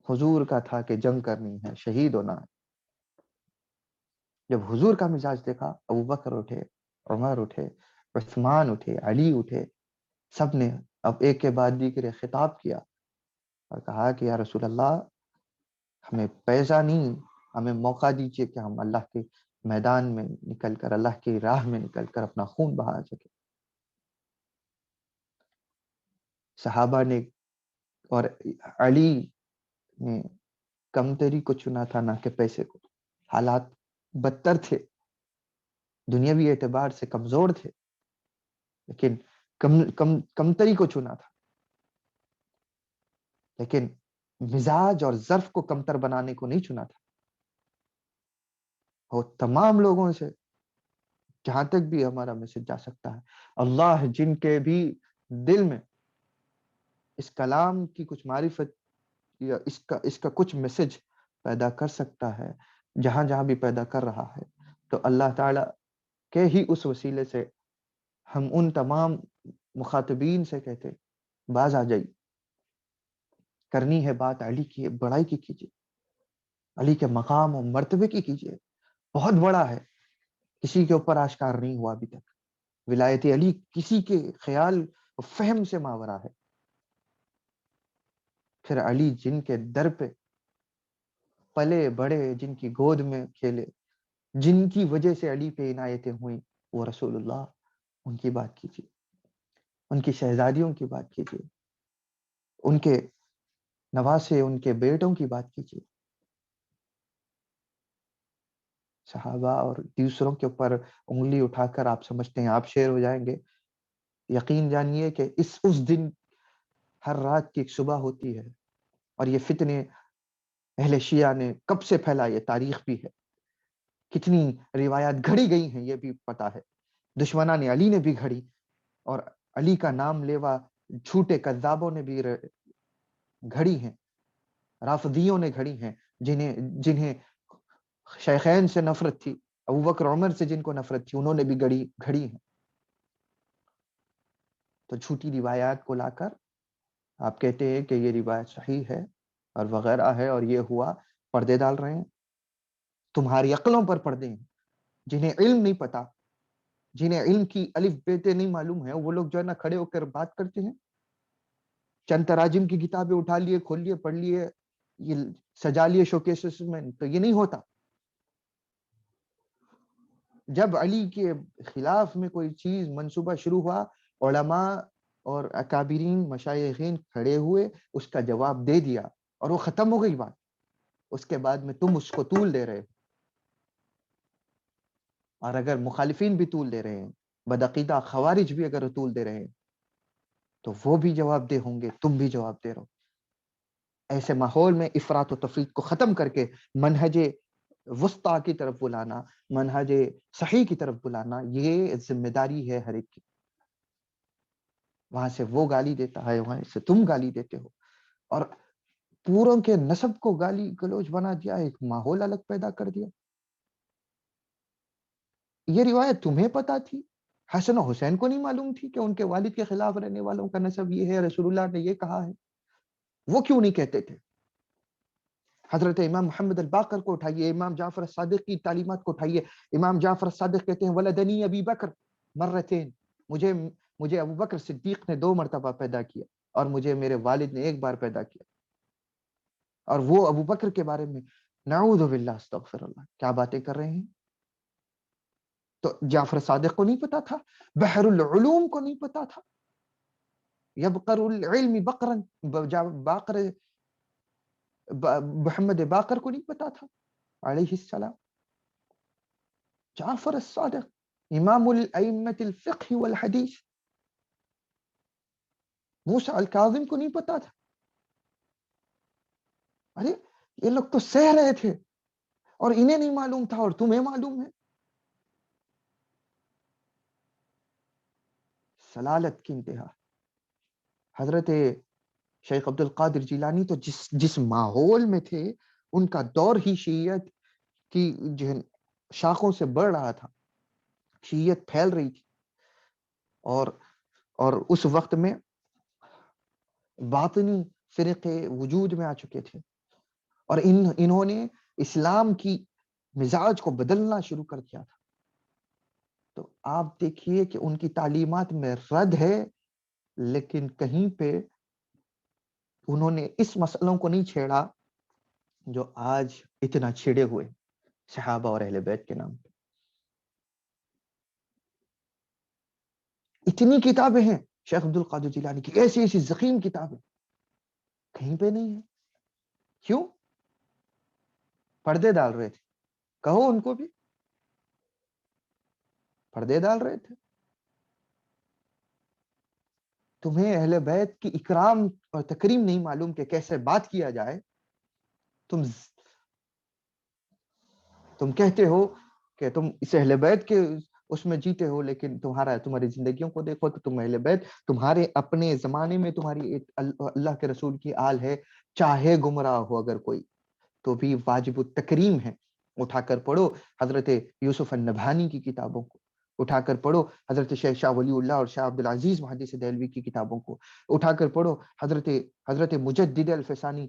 حضور کا تھا کہ جنگ کرنی ہے، شہید ہونا ہے. جب حضور کا مزاج دیکھا، ابو بکر اٹھے، عمر اٹھے، عثمان اٹھے، علی اٹھے، سب نے اب ایک کے بعد دیگرے خطاب کیا اور کہا کہ یا رسول اللہ، ہمیں پیسہ نہیں، ہمیں موقع دیجیے کہ ہم اللہ کے میدان میں نکل کر، اللہ کی راہ میں نکل کر اپنا خون بہا سکے. صحابہ نے اور علی نے کمتری کو چنا تھا نہ کہ پیسے کو. حالات بدتر تھے، دنیاوی اعتبار سے کمزور تھے، لیکن کمتری کو چنا تھا. لیکن مزاج اور ظرف کو کمتر بنانے کو نہیں چنا تھا. اور تمام لوگوں سے جہاں تک بھی ہمارا میسج جا سکتا ہے، اللہ جن کے بھی دل میں اس کلام کی کچھ معرفت یا اس کا کچھ میسج پیدا کر سکتا ہے، جہاں جہاں بھی پیدا کر رہا ہے، تو اللہ تعالی کے ہی اس وسیلے سے ہم ان تمام مخاطبین سے کہتے باز آ جائیے. کرنی ہے بات علی کی بڑائی کی کیجیے، علی کے مقام و مرتبے کی کیجیے. بہت بڑا ہے، کسی کے اوپر آشکار نہیں ہوا ابھی تک. ولایت علی کسی کے خیال و فہم سے ماورا ہے. پھر علی جن کے در پہ پلے بڑے، جن کی گود میں کھیلے، جن کی وجہ سے علی پہ عنایتیں ہوئیں، وہ رسول اللہ، ان کی بات کیجیے، ان کی شہزادیوں کی بات کیجیے، ان کے نواسے، ان کے بیٹوں کی بات کیجیے. صحابہ اور دوسروں کے اوپر انگلی اٹھا کر آپ سمجھتے ہیں آپ شیر ہو جائیں گے. یقین جانیے کہ اس دن ہر رات کی ایک صبح ہوتی ہے. اور یہ فتنے اہل شیعہ نے کب سے پھیلائے، یہ تاریخ بھی ہے، کتنی روایات گھڑی گئی ہیں یہ بھی پتا ہے. دشمنان علی نے بھی گھڑی، اور علی کا نام لیوا جھوٹے کذابوں نے بھی گھڑی ہیں، رافضیوں نے گھڑی ہیں، جنہیں شیخین سے نفرت تھی، ابو بکر عمر سے جن کو نفرت تھی، انہوں نے بھی گھڑی ہیں. تو جھوٹی روایات کو لا کر آپ کہتے ہیں کہ یہ روایت صحیح ہے اور وغیرہ ہے اور یہ ہوا، پردے ڈال رہے ہیں. تمہاری عقلوں پر پردے ہیں. جنہیں علم نہیں پتا، جنہیں علم کی الف بیتے نہیں معلوم ہے، وہ لوگ جو ہے نا کھڑے ہو کر بات کرتے ہیں. چند تراجم کی کتابیں اٹھا لیے، کھول لیے، پڑھ لیے، یہ سجا لیے شوکیسز میں. تو یہ نہیں ہوتا. جب علی کے خلاف میں کوئی چیز منصوبہ شروع ہوا، علماء اور اکابرین مشایخین کھڑے ہوئے، اس کا جواب دے دیا اور وہ ختم ہو گئی بات. اس کے بعد میں تم اس کو طول دے رہے ہو، اور اگر مخالفین بھی طول دے رہے ہیں، بدعقیدہ خوارج بھی اگر طول دے رہے ہیں، تو وہ بھی جواب دے ہوں گے، تم بھی جواب دے رہو. ایسے ماحول میں افراط و تفریط کو ختم کر کے منہج وسطیٰ کی طرف بلانا، منہج صحیح کی طرف بلانا، یہ ذمہ داری ہے ہر ایک کی. وہاں سے وہ گالی دیتا ہے، وہاں سے تم گالی دیتے ہو، اور پوروں کے نسب کو گالی گلوچ بنا دیا، ایک ماحول الگ پیدا کر دیا. یہ روایت تمہیں پتا تھی، حسن و حسین کو نہیں معلوم تھی کہ ان کے والد کے خلاف رہنے والوں کا نسب یہ ہے، رسول اللہ نے یہ کہا ہے. وہ کیوں نہیں کہتے تھے؟ حضرت امام محمد الباقر کو اٹھائیے، امام جعفر الصادق کی تعلیمات کو اٹھائیے. امام جعفر الصادق کہتے ہیں ولدنی ابی بکر مرتین، مجھے ابو بکر صدیق نے 2 مرتبہ پیدا کیا اور مجھے میرے والد نے 1 بار پیدا کیا. اور وہ ابو بکر کے بارے میں نعوذ باللہ استغفر اللہ کیا باتیں کر رہے ہیں. تو جعفر صادق کو نہیں پتا تھا، بحر العلوم کو نہیں پتا تھا، یبقر العلم بقرن باقر محمد باقر کو نہیں پتا تھا علیہ السلام. جعفر الصادق امام الائمۃ الفقہ والحدیث. موسیٰ الکاظم کو نہیں پتا تھا. ارے یہ لوگ تو سہ رہے تھے اور انہیں نہیں معلوم تھا اور تمہیں معلوم ہے. سلالت کی انتہا. حضرت شیخ عبد القادر جیلانی تو جس ماحول میں تھے، ان کا دور ہی شیعیت کی شاخوں سے بڑھ رہا تھا، شیعیت پھیل رہی تھی. اور اس وقت میں باطنی فرقے وجود میں آ چکے تھے، اور انہوں نے اسلام کی مزاج کو بدلنا شروع کر دیا تھا. تو آپ دیکھیے کہ ان کی تعلیمات میں رد ہے، لیکن کہیں پہ انہوں نے اس مسئلوں کو نہیں چھیڑا جو آج اتنا چھڑے ہوئے صحابہ اور اہل بیت کے نام پہ. اتنی کتابیں ہیں شیخ عبد القادر جیلانی کی، ایسی ایسی ضخیم کتابیں، کہیں پہ نہیں ہے. کیوں؟ پردے ڈال رہے تھے. کہو ان کو بھی پردے ڈال رہے تھے. تمہیں اہل بیت کی اکرام اور تکریم نہیں معلوم کہ کیسے بات کیا جائے. تم کہتے ہو کہ تم اس اہل بیت کے اس میں جیتے ہو، لیکن تمہاری زندگیوں کو دیکھو تو تم اہل بیت، تمہارے اپنے زمانے میں تمہاری اللہ کے رسول کی آل ہے. چاہے گمراہ ہو اگر کوئی تو بھی واجب التکریم ہے. اٹھا کر پڑھو حضرت یوسف النبہانی کی کتابوں کو، اٹھا کر پڑھو حضرت شیخ شاہ ولی اللہ اور شاہ عبد العزیز محدث دہلوی کی کتابوں کو، اٹھا کر پڑھو حضرت مجدد الفسانی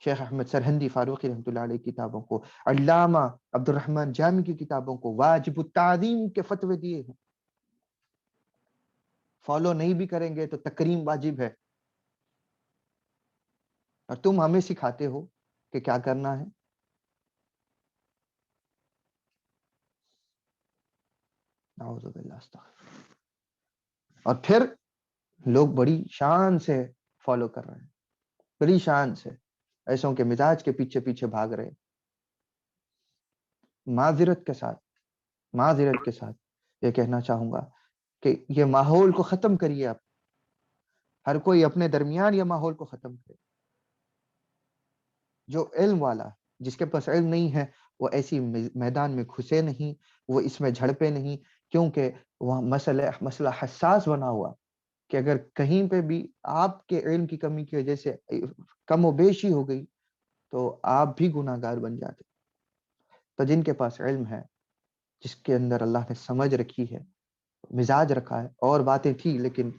شیخ احمد سرہندی فاروقی رحمۃ اللہ علیہ کتابوں کو، علامہ عبد الرحمن جامی کی کتابوں کو. واجب التعظیم کے فتوے دیے ہیں. فالو نہیں بھی کریں گے تو تکریم واجب ہے. اور تم ہمیں سکھاتے ہو کہ کیا کرنا ہے. نعوذ باللہ استغفر. اور پھر لوگ بڑی شان سے فالو کر رہے ہیں، بڑی شان سے ایسوں کے مزاج کے پیچھے پیچھے بھاگ رہے ہیں. معذرت کے ساتھ یہ کہنا چاہوں گا کہ یہ ماحول کو ختم کریے. آپ ہر کوئی اپنے درمیان یہ ماحول کو ختم کرے. جو علم والا، جس کے پاس علم نہیں ہے، وہ ایسی میدان میں گھسے نہیں، وہ اس میں جھڑپے نہیں، کیونکہ وہاں مسئلہ حساس بنا ہوا کہ اگر کہیں پہ بھی آپ کے علم کی کمی کی وجہ سے کم و بیشی ہو گئی تو آپ بھی گناہ گار بن جاتے. تو جن کے پاس علم ہے، جس کے اندر اللہ نے سمجھ رکھی ہے، مزاج رکھا ہے، اور باتیں تھی لیکن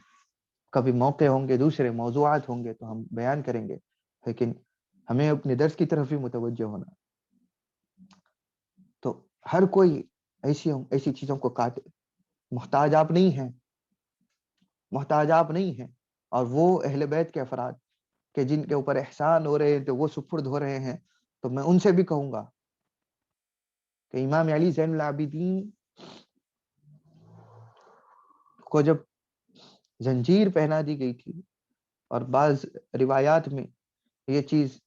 کبھی موقع ہوں گے، دوسرے موضوعات ہوں گے تو ہم بیان کریں گے، لیکن ہمیں اپنے درس کی طرف بھی متوجہ ہونا. تو ہر کوئی ایسی چیزوں کو کاٹے. محتاج آپ نہیں ہیں، محتاج آپ نہیں ہیں. اور وہ اہل بیت کے افراد کہ جن کے اوپر احسان ہو رہے ہیں تو وہ سپرد ہو رہے ہیں، تو میں ان سے بھی کہوں گا کہ امام علی زین العابدین کو جب زنجیر پہنا دی گئی تھی، اور بعض روایات میں یہ چیز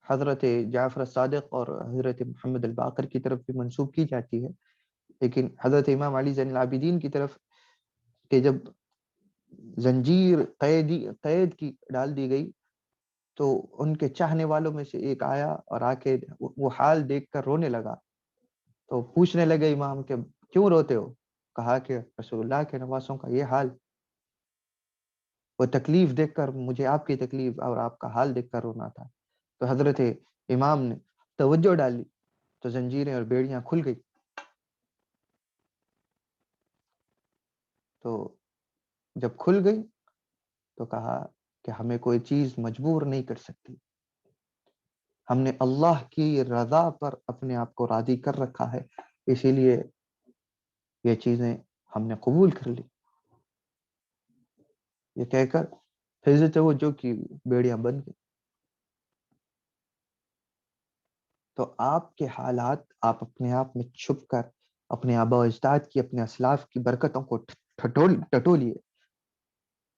حضرت جعفر الصادق اور حضرت محمد الباقر کی طرف بھی منسوب کی جاتی ہے، لیکن حضرت امام علی زین العابدین کی طرف کہ جب زنجیر قید کی ڈال دی گئی تو ان کے چاہنے والوں میں سے ایک آیا اور آ کے وہ حال دیکھ کر رونے لگا. تو پوچھنے لگے امام کہ کیوں روتے ہو؟ کہا کہ رسول اللہ کے نواسوں کا یہ حال، وہ تکلیف دیکھ کر مجھے آپ کی تکلیف اور آپ کا حال دیکھ کر رونا تھا. تو حضرت امام نے توجہ ڈالی تو زنجیریں اور بیڑیاں کھل گئی. تو جب کھل گئی تو کہا کہ ہمیں کوئی چیز مجبور نہیں کر سکتی، ہم نے اللہ کی رضا پر اپنے آپ کو راضی کر رکھا ہے، اسی لیے یہ چیزیں ہم نے قبول کر لی. یہ کہہ کر فیض توجہ کی بیڑیاں بند گئی. تو آپ کے حالات آپ اپنے آپ میں چھپ کر اپنے آبا و اجداد کی، اپنے اسلاف کی برکتوں کو ٹٹولیے،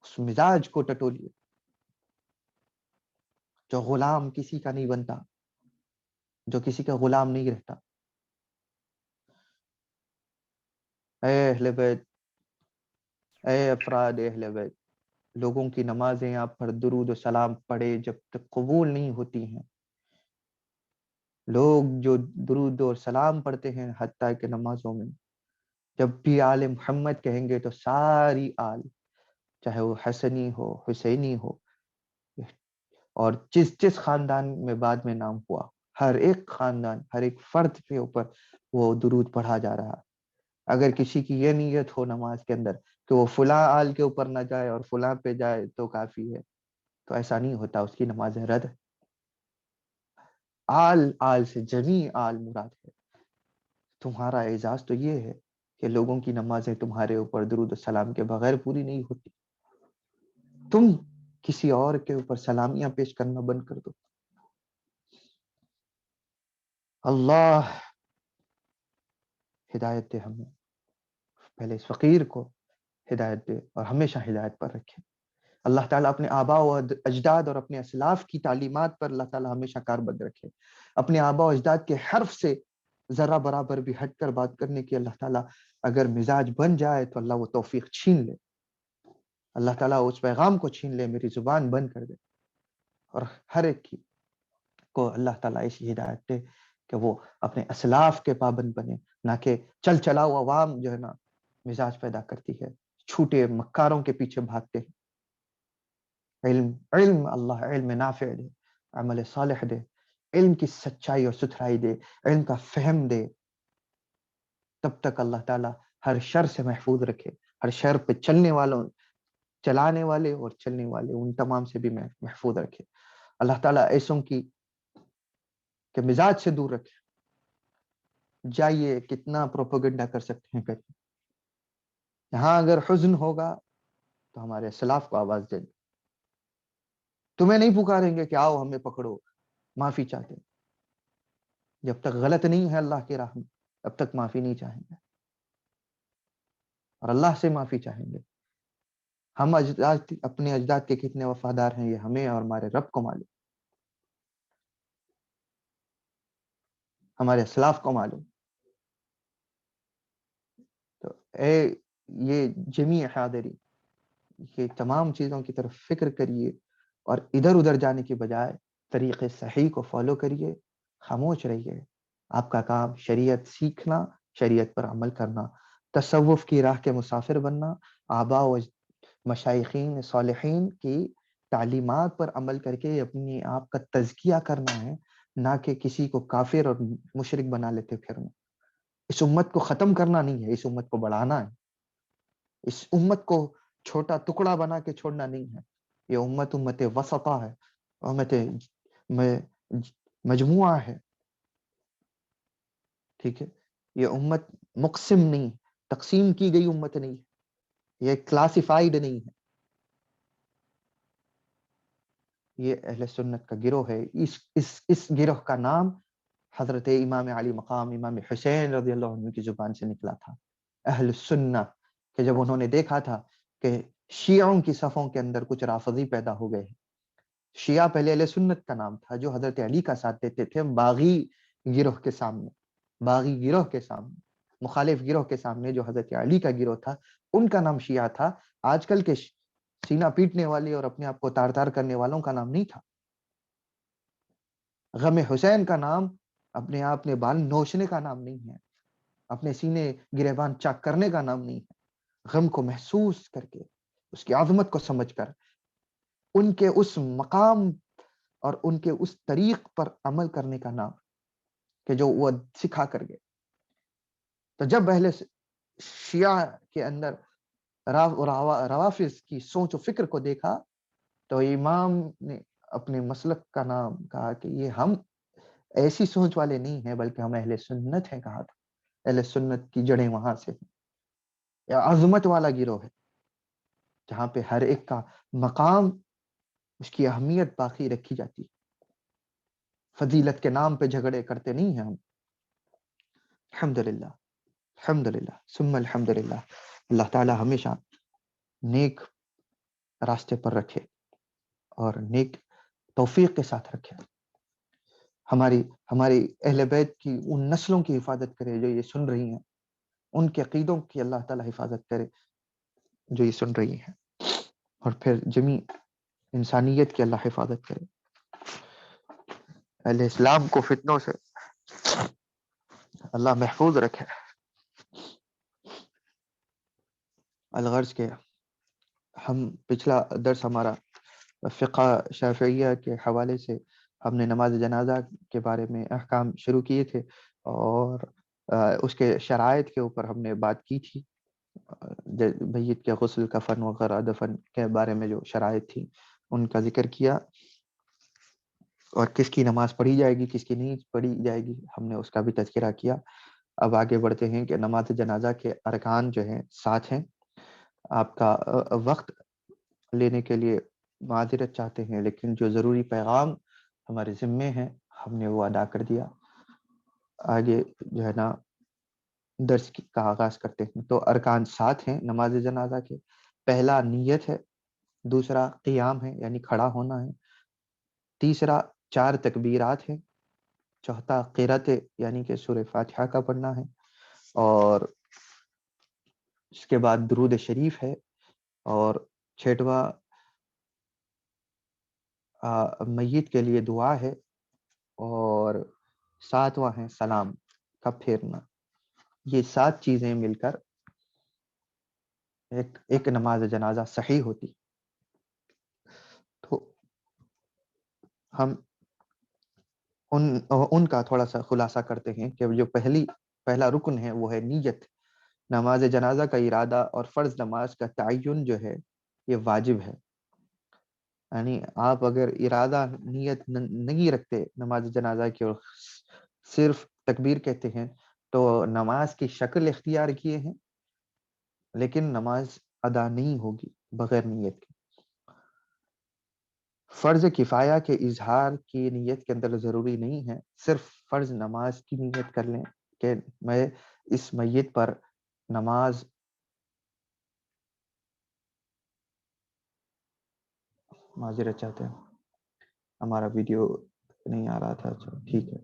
اس مزاج کو ٹٹولیے جو غلام کسی کا نہیں بنتا، جو کسی کا غلام نہیں رہتا. اے اہل بیت، اے افراد اہل بیت، لوگوں کی نمازیں آپ پر درود و سلام پڑھے جب تک قبول نہیں ہوتی ہیں. لوگ جو درود و سلام پڑھتے ہیں حتیٰ کہ نمازوں میں، جب بھی آل محمد کہیں گے تو ساری آل، چاہے وہ حسنی ہو حسینی ہو اور جس خاندان میں بعد میں نام ہوا، ہر ایک خاندان، ہر ایک فرد کے اوپر وہ درود پڑھا جا رہا. اگر کسی کی یہ نیت ہو نماز کے اندر کہ وہ فلاں آل کے اوپر نہ جائے اور فلاں پہ جائے تو کافی ہے، تو ایسا نہیں ہوتا، اس کی نماز رد. آل سے جمیع آل مراد ہے. تمہارا اعزاز تو یہ ہے کہ لوگوں کی نمازیں تمہارے اوپر درود و سلام کے بغیر پوری نہیں ہوتی. تم کسی اور کے اوپر سلامیاں پیش کرنا بند کر دو. اللہ ہدایت دے ہمیں، پہلے اس فقیر کو ہدایت دے اور ہمیشہ ہدایت پر رکھے. اللہ تعالیٰ اپنے آباء و اجداد اور اپنے اسلاف کی تعلیمات پر اللہ تعالیٰ ہمیشہ کاربند رکھے. اپنے آباء و اجداد کے حرف سے ذرا برابر بھی ہٹ کر بات کرنے کی اللہ تعالیٰ اگر مزاج بن جائے تو اللہ وہ توفیق چھین لے. اللہ تعالیٰ اس پیغام کو چھین لے، میری زبان بند کر دے، اور ہر ایک کو اللہ تعالیٰ ایسی ہدایت دے کہ وہ اپنے اسلاف کے پابند بنے، نہ کہ چل چلاؤ عوام جو ہے نا مزاج پیدا کرتی ہے، چھوٹے مکاروں کے پیچھے بھاگتے ہیں. علم اللہ علم نافع دے، عمل صالح دے، علم کی سچائی اور ستھرائی دے، علم کا فہم دے. تب تک اللہ تعالیٰ ہر شر سے محفوظ رکھے، ہر شر پہ چلانے والے اور چلنے والے ان تمام سے بھی محفوظ رکھے. اللہ تعالیٰ ایسوں کی کہ مزاج سے دور رکھے. جائیے کتنا پروپیگنڈا کر سکتے ہیں کریے. یہاں اگر حزن ہوگا تو ہمارے اسلاف کو آواز دیں. تمہیں نہیں پکاریں گے کہ آؤ ہمیں پکڑو، معافی چاہتے. جب تک غلط نہیں ہے اللہ کی راہ میں اب تک معافی نہیں چاہیں گے، اور اللہ سے معافی چاہیں گے. ہم اپنے اجداد کے کتنے وفادار ہیں یہ ہمیں اور ہمارے رب کو معلوم، ہمارے اسلاف کو معلوم. تو اے یہ جمیع حاضری، یہ تمام چیزوں کی طرف فکر کریے اور ادھر ادھر جانے کی بجائے طریق صحیح کو فالو کریے. خاموش رہیے. آپ کا کام شریعت سیکھنا، شریعت پر عمل کرنا، تصوف کی راہ کے مسافر بننا، آباء و مشائخین صالحین کی تعلیمات پر عمل کر کے اپنی آپ کا تزکیہ کرنا ہے، نہ کہ کسی کو کافر اور مشرک بنا لیتے پھرنا. اس امت کو ختم کرنا نہیں ہے، اس امت کو بڑھانا ہے. اس امت کو چھوٹا ٹکڑا بنا کے چھوڑنا نہیں ہے. یہ امت وسطہ ہے، امت مجموعہ ہے. ٹھیک ہے، یہ امت مقسم نہیں، تقسیم کی گئی امت نہیں، یہ کلاسیفائیڈ نہیں ہے. یہ اہل سنت کا گروہ ہے. اس گروہ کا نام حضرت امام علی مقام امام حسین رضی اللہ عنہ کی زبان سے نکلا تھا، اہل سنت. کہ جب انہوں نے دیکھا تھا کہ شیعوں کی صفوں کے اندر کچھ رافضی پیدا ہو گئے. شیعہ پہلے اہل سنت کا نام تھا، جو حضرت علی کا ساتھ دیتے تھے باغی گروہ کے سامنے، باغی گروہ کے سامنے، مخالف گروہ کے سامنے جو حضرت علی کا گروہ تھا ان کا نام شیعہ تھا. آج کل کے سینہ پیٹنے والے اور اپنے آپ کو تار تار کرنے والوں کا نام نہیں تھا. غم حسین کا نام اپنے آپ میں بال نوچنے کا نام نہیں ہے، اپنے سینے گریبان چاک کرنے کا نام نہیں ہے. غم کو محسوس کر کے، اس کی عظمت کو سمجھ کر، ان کے اس مقام اور ان کے اس طریق پر عمل کرنے کا نام کہ جو وہ سکھا کر گئے. تو جب اہل شیعہ کے اندر روافض کی سوچ و فکر کو دیکھا تو امام نے اپنے مسلک کا نام کہا کہ یہ ہم ایسی سوچ والے نہیں ہیں بلکہ ہم اہل سنت ہیں. کہا تھا اہل سنت کی جڑیں وہاں سے ہیں. یہ عظمت والا گروہ ہے جہاں پہ ہر ایک کا مقام، اس کی اہمیت باقی رکھی جاتی. فضیلت کے نام پہ جھگڑے کرتے نہیں ہیں ہم. الحمدللہ الحمدللہ ثم الحمدللہ. اللہ تعالی ہمیشہ نیک راستے پر رکھے اور نیک توفیق کے ساتھ رکھے. ہماری اہل بیت کی ان نسلوں کی حفاظت کرے جو یہ سن رہی ہیں، ان کے عقیدوں کی اللہ تعالی حفاظت کرے جو یہ سن رہی ہیں، اور پھر جمی انسانیت کی اللہ حفاظت کرے. اہل اسلام کو فتنوں سے اللہ محفوظ رکھے. الغرض کے ہم پچھلا درس ہمارا فقہ شافعیہ کے حوالے سے ہم نے نماز جنازہ کے بارے میں احکام شروع کیے تھے اور اس کے شرائط کے اوپر ہم نے بات کی تھی. میت کے غسل، کفن وغیرہ، دفن کے بارے میں جو شرائط تھی ان کا ذکر کیا، اور کس کی نماز پڑھی جائے گی کس کی نہیں پڑھی جائے گی ہم نے اس کا بھی تذکرہ کیا. اب آگے بڑھتے ہیں کہ نماز جنازہ کے ارکان جو ہیں 7 ہیں. آپ کا وقت لینے کے لیے معذرت چاہتے ہیں، لیکن جو ضروری پیغام ہمارے ذمے ہیں ہم نے وہ ادا کر دیا. آگے جو ہے نا درس کا آغاز کرتے ہیں. تو ارکان 7 ہیں نماز جنازہ کے. پہلا نیت ہے، دوسرا قیام ہے یعنی کھڑا ہونا ہے، تیسرا 4 تکبیرات ہیں، چوتھا قرات یعنی کہ سورہ فاتحہ کا پڑھنا ہے، اور اس کے بعد درود شریف ہے، اور 6واں میت کے لیے دعا ہے، اور 7واں ہے سلام کا پھیرنا. یہ 7 چیزیں مل کر ایک نماز جنازہ صحیح ہوتی. تو ہم ان کا تھوڑا سا خلاصہ کرتے ہیں کہ جو پہلا رکن ہے وہ ہے نیت. نماز جنازہ کا ارادہ اور فرض نماز کا تعین جو ہے یہ واجب ہے. یعنی آپ اگر ارادہ نیت نہیں رکھتے نماز جنازہ کی اور صرف تکبیر کہتے ہیں تو نماز کی شکل اختیار کیے ہیں لیکن نماز ادا نہیں ہوگی بغیر نیت کے. فرض کفایہ کے اظہار کی نیت کے اندر ضروری نہیں ہے. صرف فرض نماز کی نیت کر لیں کہ میں اس میت پر نماز معذرت چاہتے ہیں، ہمارا ویڈیو نہیں آ رہا تھا. اچھا ٹھیک ہے.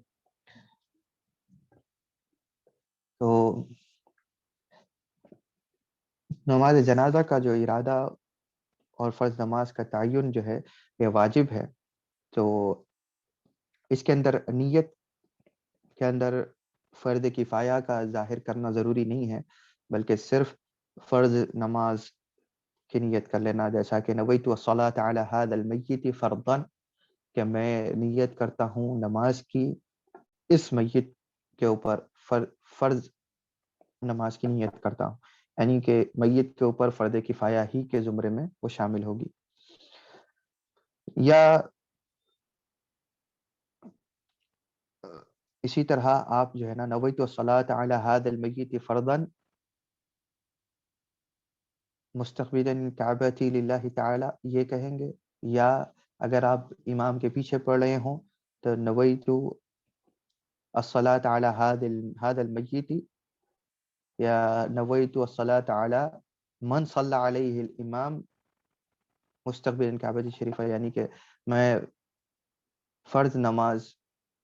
تو نماز جنازہ کا جو ارادہ اور فرض نماز کا تعین جو ہے یہ واجب ہے. تو اس کے اندر نیت کے اندر فرض کفایہ کا ظاہر کرنا ضروری نہیں ہے بلکہ صرف فرض نماز کی نیت کر لینا، جیسا کہ نویت الصلاۃ علی ھذا المیت فرضا، کہ میں نیت کرتا ہوں نماز کی اس میت کے اوپر، فرض نماز کی نیت کرتا ہوں. یعنی کہ میت کے اوپر فرض کفایہ ہی کے زمرے میں وہ شامل ہوگی. یا اسی طرح آپ جو ہے نا نویت الصلاۃ علی ھذا المیت فرضا مستقبلا الکعبۃ للہ تعالی یہ کہیں گے. یا اگر آپ امام کے پیچھے پڑھ رہے ہوں تو نویت الصلاۃ علی ھذا المیت یا نویت الصلاۃ علی من صلی علیہ الامام مستقبل کعبۃ شریفہ، یعنی کہ میں فرض نماز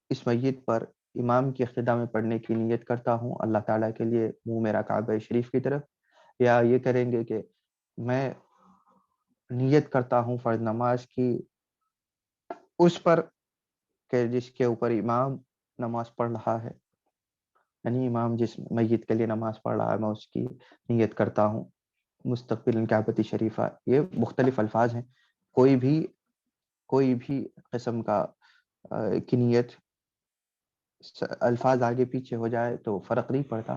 اس میت پر امام کی اقتداء میں پڑھنے کی نیت کرتا ہوں اللہ تعالیٰ کے لیے، منہ میرا کعبہ شریف کی طرف. یا یہ کریں گے کہ میں نیت کرتا ہوں فرض نماز کی اس پر کہ جس کے اوپر امام نماز پڑھ رہا ہے، یعنی امام جس میت کے لیے نماز پڑھ رہا ہے میں اس کی نیت کرتا ہوں مستقبل کعبۃ شریفہ. یہ مختلف الفاظ ہیں، کوئی بھی قسم کا کی نیت، الفاظ آگے پیچھے ہو جائے تو فرق نہیں پڑتا،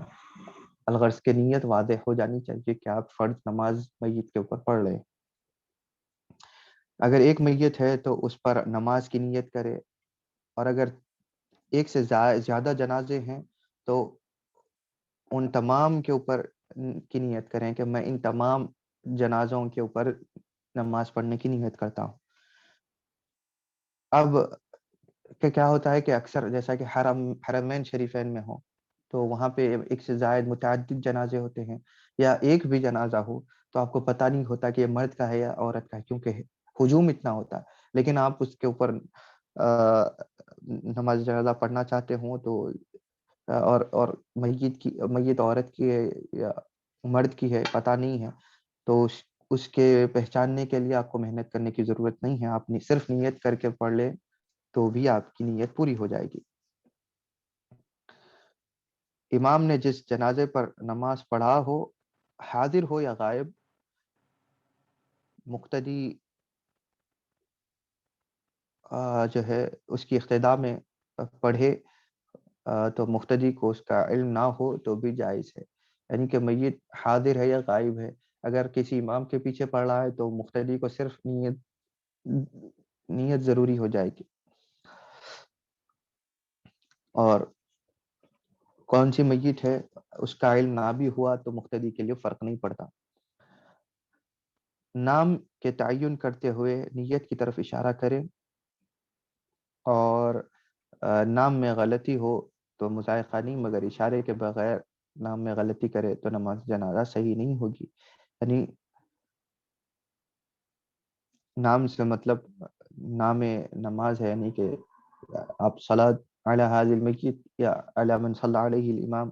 الغرض کی نیت واضح ہو جانی چاہیے کہ آپ فرض نماز میت کے اوپر پڑھ رہے ہیں. اگر ایک میت ہے تو اس پر نماز کی نیت کرے، اور اگر ایک سے زیادہ جنازے ہیں تو ان تمام کے اوپر کی نیت کریں کہ میں ان تمام جنازوں کے اوپر نماز پڑھنے کی نیت کرتا ہوں. اب کہ کیا ہوتا ہے کہ اکثر جیسا کہ حرمین شریفین میں ہو تو وہاں پہ ایک سے زائد متعدد جنازے ہوتے ہیں، یا ایک بھی جنازہ ہو تو آپ کو پتہ نہیں ہوتا کہ یہ مرد کا ہے یا عورت کا ہے، کیونکہ ہجوم اتنا ہوتا ہے. لیکن آپ اس کے اوپر نماز جنازہ پڑھنا چاہتے ہوں تو اور میت عورت کی ہے یا مرد کی ہے پتہ نہیں ہے، تو اس کے پہچاننے کے لیے آپ کو محنت کرنے کی ضرورت نہیں ہے. آپ صرف نیت کر کے پڑھ لیں تو بھی آپ کی نیت پوری ہو جائے گی. امام نے جس جنازے پر نماز پڑھا ہو، حاضر ہو یا غائب، مقتدی جو ہے اس کی اقتداء میں پڑھے تو مقتدی کو اس کا علم نہ ہو تو بھی جائز ہے. یعنی کہ میت حاضر ہے یا غائب ہے، اگر کسی امام کے پیچھے پڑھ رہا ہے تو مقتدی کو صرف نیت ضروری ہو جائے گی. اور کون سی میت ہے اس کا علم نہ بھی ہوا تو مقتدی کے لیے فرق نہیں پڑتا. نام کے تعین کرتے ہوئے نیت کی طرف اشارہ کریں، اور نام میں غلطی ہو تو مذائقہ نہیں، مگر اشارے کے بغیر نام میں غلطی کرے تو نماز جنازہ صحیح نہیں ہوگی. یعنی نام سے مطلب نام نماز ہے، یعنی کہ آپ صلاۃ علی ھذا المیت یا علی من صلی علیہ الامام،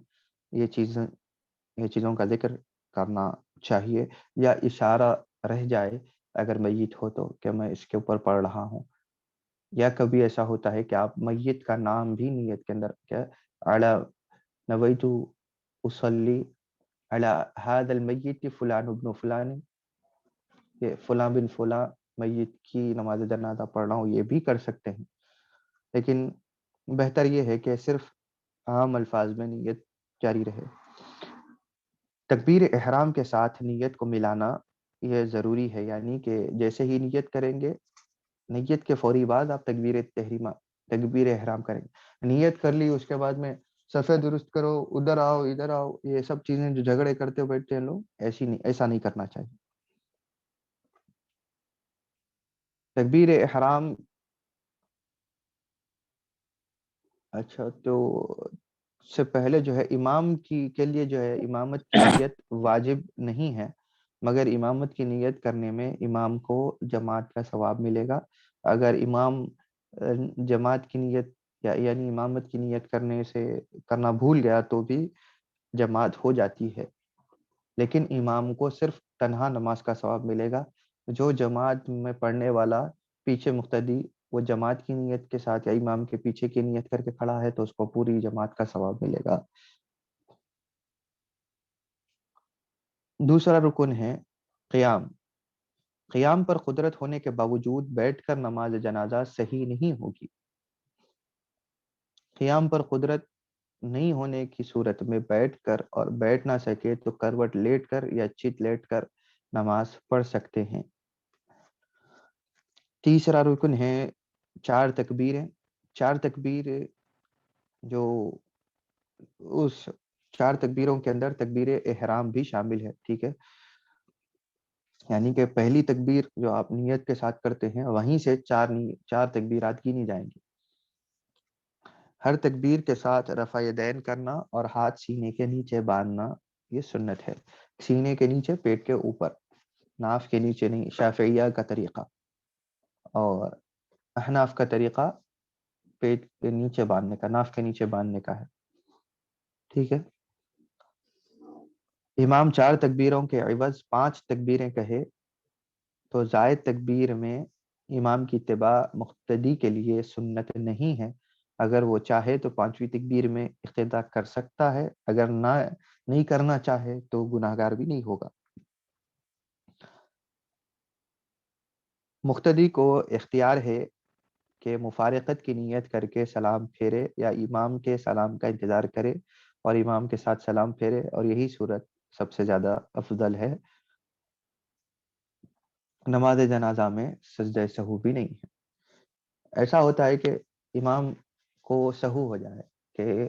یہ چیزوں کا ذکر کرنا چاہیے. یا اشارہ رہ جائے اگر میت ہو تو کہ میں اس کے اوپر پڑھ رہا ہوں. یا کبھی ایسا ہوتا ہے کہ آپ میت کا نام بھی نیت کے اندر کیا علی نویت اصلی علی ھذا المیت فلان ابن فلان، کہ فلاں بن فلاں میت کی نماز جنازہ پڑھ رہا ہوں، یہ بھی کر سکتے ہیں. لیکن بہتر یہ ہے کہ صرف عام الفاظ میں نیت جاری رہے. تکبیر احرام کے ساتھ نیت کو ملانا یہ ضروری ہے، یعنی کہ جیسے ہی نیت کریں گے، نیت کے فوری بعد آپ تکبیر احرام کریں گے. نیت کر لی اس کے بعد میں صفحہ درست کرو، ادھر آؤ ادھر آؤ، یہ سب چیزیں جو جھگڑے کرتے بیٹھتے ہیں لوگ، ایسا نہیں کرنا چاہیے. تکبیر احرام اچھا تو سے پہلے جو ہے امام کے لیے جو ہے امامت کی نیت واجب نہیں ہے، مگر امامت کی نیت کرنے میں امام کو جماعت کا ثواب ملے گا. اگر امام جماعت کی نیت یعنی امامت کی نیت کرنا بھول گیا تو بھی جماعت ہو جاتی ہے، لیکن امام کو صرف تنہا نماز کا ثواب ملے گا. جو جماعت میں پڑھنے والا پیچھے مقتدی وہ جماعت کی نیت کے ساتھ یا امام کے پیچھے کی نیت کر کے کھڑا ہے تو اس کو پوری جماعت کا ثواب ملے گا. دوسرا رکن ہے قیام. قیام پر قدرت ہونے کے باوجود بیٹھ کر نماز جنازہ صحیح نہیں ہوگی. قیام پر قدرت نہیں ہونے کی صورت میں بیٹھ کر اور بیٹھ نہ سکے تو کروٹ لیٹ کر یا چت لیٹ کر نماز پڑھ سکتے ہیں۔ تیسرا رکن ہے 4 تکبیریں۔ 4 تکبیر جو اس 4 تکبیروں کے اندر تکبیر احرام بھی شامل ہے، ٹھیک ہے، یعنی کہ پہلی تکبیر جو آپ نیت کے ساتھ کرتے ہیں وہیں سے 4 تکبیرات گنی جائیں گی۔ ہر تکبیر کے ساتھ رفع یدین کرنا اور ہاتھ سینے کے نیچے باندھنا یہ سنت ہے، سینے کے نیچے، پیٹ کے اوپر، ناف کے نیچے نہیں، شافعیہ کا طریقہ، اور احناف کا طریقہ پیٹ کے نیچے باندھنے کا، ناف کے نیچے باندھنے کا ہے، ٹھیک ہے۔ امام 4 تکبیروں کے عوض 5 تکبیریں کہے تو زائد تکبیر میں امام کی اتباع مقتدی کے لیے سنت نہیں ہے۔ اگر وہ چاہے تو 5ویں تکبیر میں اقتداء کر سکتا ہے، اگر نہیں کرنا چاہے تو گناہگار بھی نہیں ہوگا۔ مقتدی کو اختیار ہے کہ مفارقت کی نیت کر کے سلام پھیرے یا امام کے سلام کا انتظار کرے اور امام کے ساتھ سلام پھیرے، اور یہی صورت سب سے زیادہ افضل ہے۔ نماز جنازہ میں سجدہ سہو بھی نہیں ہے۔ ایسا ہوتا ہے کہ امام کو سہو ہو جائے کہ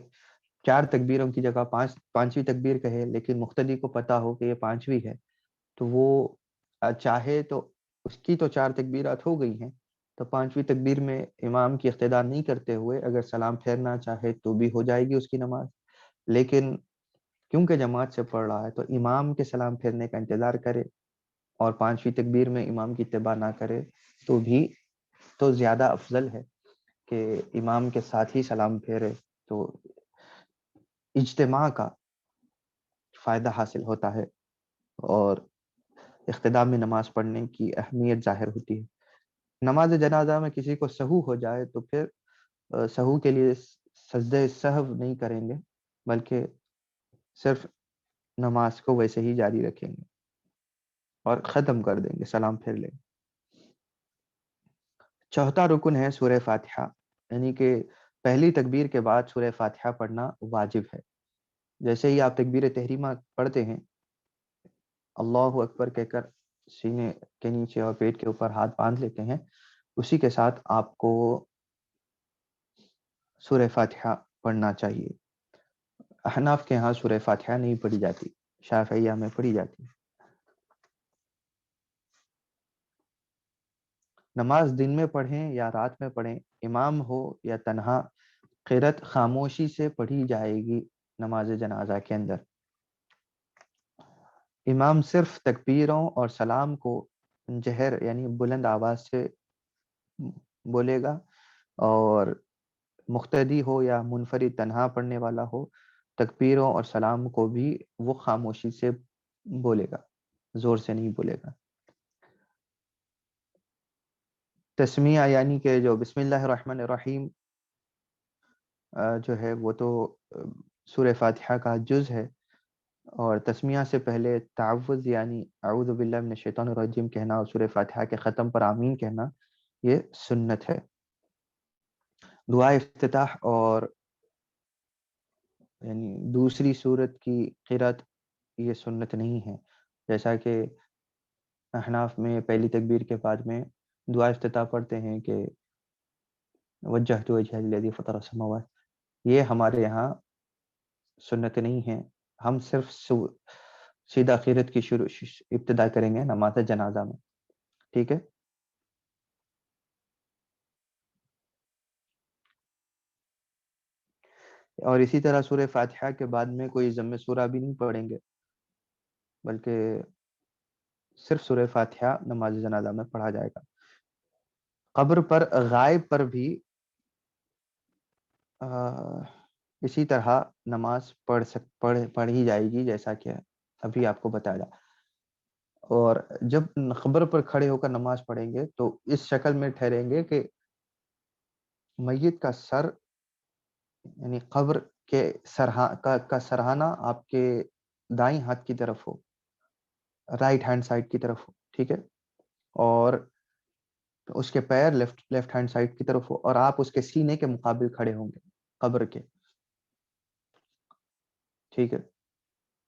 4 تکبیروں کی جگہ 5ویں تکبیر کہے، لیکن مقتدی کو پتا ہو کہ یہ 5ویں ہے، تو وہ چاہے تو اس کی تو 4 تکبیرات ہو گئی ہیں، تو 5ویں تکبیر میں امام کی اقتداء نہیں کرتے ہوئے اگر سلام پھیرنا چاہے تو بھی ہو جائے گی اس کی نماز، لیکن کیونکہ جماعت سے پڑھ رہا ہے تو امام کے سلام پھیرنے کا انتظار کرے اور 5ویں تکبیر میں امام کی اتباع نہ کرے تو زیادہ افضل ہے کہ امام کے ساتھ ہی سلام پھیرے، تو اجتماع کا فائدہ حاصل ہوتا ہے اور اقتداء میں نماز پڑھنے کی اہمیت ظاہر ہوتی ہے۔ نماز جنازہ میں کسی کو سہو ہو جائے تو پھر سہو کے لیے سجدہ سہو نہیں کریں گے، بلکہ صرف نماز کو ویسے ہی جاری رکھیں گے اور ختم کر دیں گے، سلام پھیر لیں گے۔ چوتھا رکن ہے سورہ فاتحہ، یعنی کہ پہلی تکبیر کے بعد سورہ فاتحہ پڑھنا واجب ہے۔ جیسے ہی آپ تکبیر تحریمہ پڑھتے ہیں، اللہ اکبر کہہ کر سینے کے نیچے اور پیٹ کے اوپر ہاتھ باندھ لیتے ہیں، اسی کے ساتھ آپ کو سورہ فاتحہ پڑھنا چاہیے۔ احناف کے ہاں سورہ فاتحہ نہیں پڑھی جاتی، شافعیہ میں پڑھی جاتی ہے۔ نماز دن میں پڑھیں یا رات میں پڑھیں، امام ہو یا تنہا، قرأت خاموشی سے پڑھی جائے گی۔ نماز جنازہ کے اندر امام صرف تکبیروں اور سلام کو جہر یعنی بلند آواز سے بولے گا، اور مقتدی ہو یا منفرد تنہا پڑھنے والا ہو، تکبیروں اور سلام کو بھی وہ خاموشی سے بولے گا، زور سے نہیں بولے گا۔ تسمیہ یعنی کہ جو بسم اللہ الرحمن الرحیم جو ہے وہ تو سورہ فاتحہ کا جز ہے، اور تسمیہ سے پہلے تعوذ یعنی اعوذ باللہ من الشیطان الرجیم کہنا اور سورہ فاتحہ کے ختم پر آمین کہنا یہ سنت ہے۔ دعا افتتاح اور یعنی دوسری سورت کی قرأت یہ سنت نہیں ہے، جیسا کہ احناف میں پہلی تکبیر کے بعد میں دعا افتتاح پڑھتے ہیں کہ وجہت وجہ الذی فطر السماوات، یہ ہمارے یہاں سنت نہیں ہے، ہم صرف سیدھا قرأت کی ابتدا کریں گے نماز جنازہ میں، ٹھیک ہے۔ اور اسی طرح سورہ فاتحہ کے بعد میں کوئی ضم سورہ بھی نہیں پڑھیں گے، بلکہ صرف سورہ فاتحہ نماز جنازہ میں پڑھا جائے گا۔ قبر پر غائب پر بھی اسی طرح نماز پڑھی جائے گی، جیسا کہ ابھی آپ کو بتایا۔ اور جب قبر پر کھڑے ہو کر نماز پڑھیں گے تو اس شکل میں ٹھہریں گے کہ میت کا سر یعنی قبر کے کا سرہانہ آپ کے دائیں ہاتھ کی طرف ہو، رائٹ ہینڈ سائڈ کی طرف ہو، ٹھیک ہے، اور اس کے پیر لیفٹ ہینڈ سائڈ کی طرف ہو، اور آپ اس کے سینے کے مقابل کھڑے ہوں گے قبر کے، ٹھیک ہے،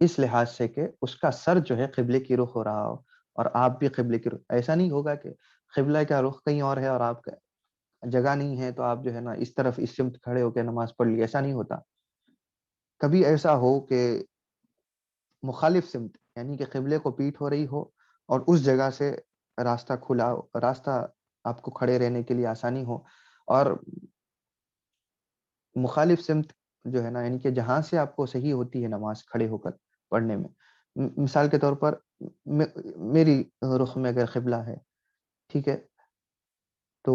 اس لحاظ سے کہ اس کا سر جو ہے قبلے کی رخ ہو رہا ہو اور آپ بھی قبلے کی رخ. ایسا نہیں ہوگا کہ قبلہ کا رخ کہیں اور ہے اور آپ کا جگہ نہیں ہے تو آپ جو ہے نا اس طرف اس سمت کھڑے ہو کے نماز پڑھ لی. ایسا نہیں ہوتا. کبھی ایسا ہو کہ مخالف سمت یعنی کہ قبلے کو پیٹھ ہو رہی ہو اور اس جگہ سے راستہ کھلا ہو، راستہ آپ کو کھڑے رہنے کے لیے آسانی ہو، اور مخالف سمت جو ہے نا یعنی کہ جہاں سے آپ کو صحیح ہوتی ہے نماز کھڑے ہو کر پڑھنے میں. مثال کے طور پر میری رخ میں اگر قبلہ ہے، ٹھیک ہے، تو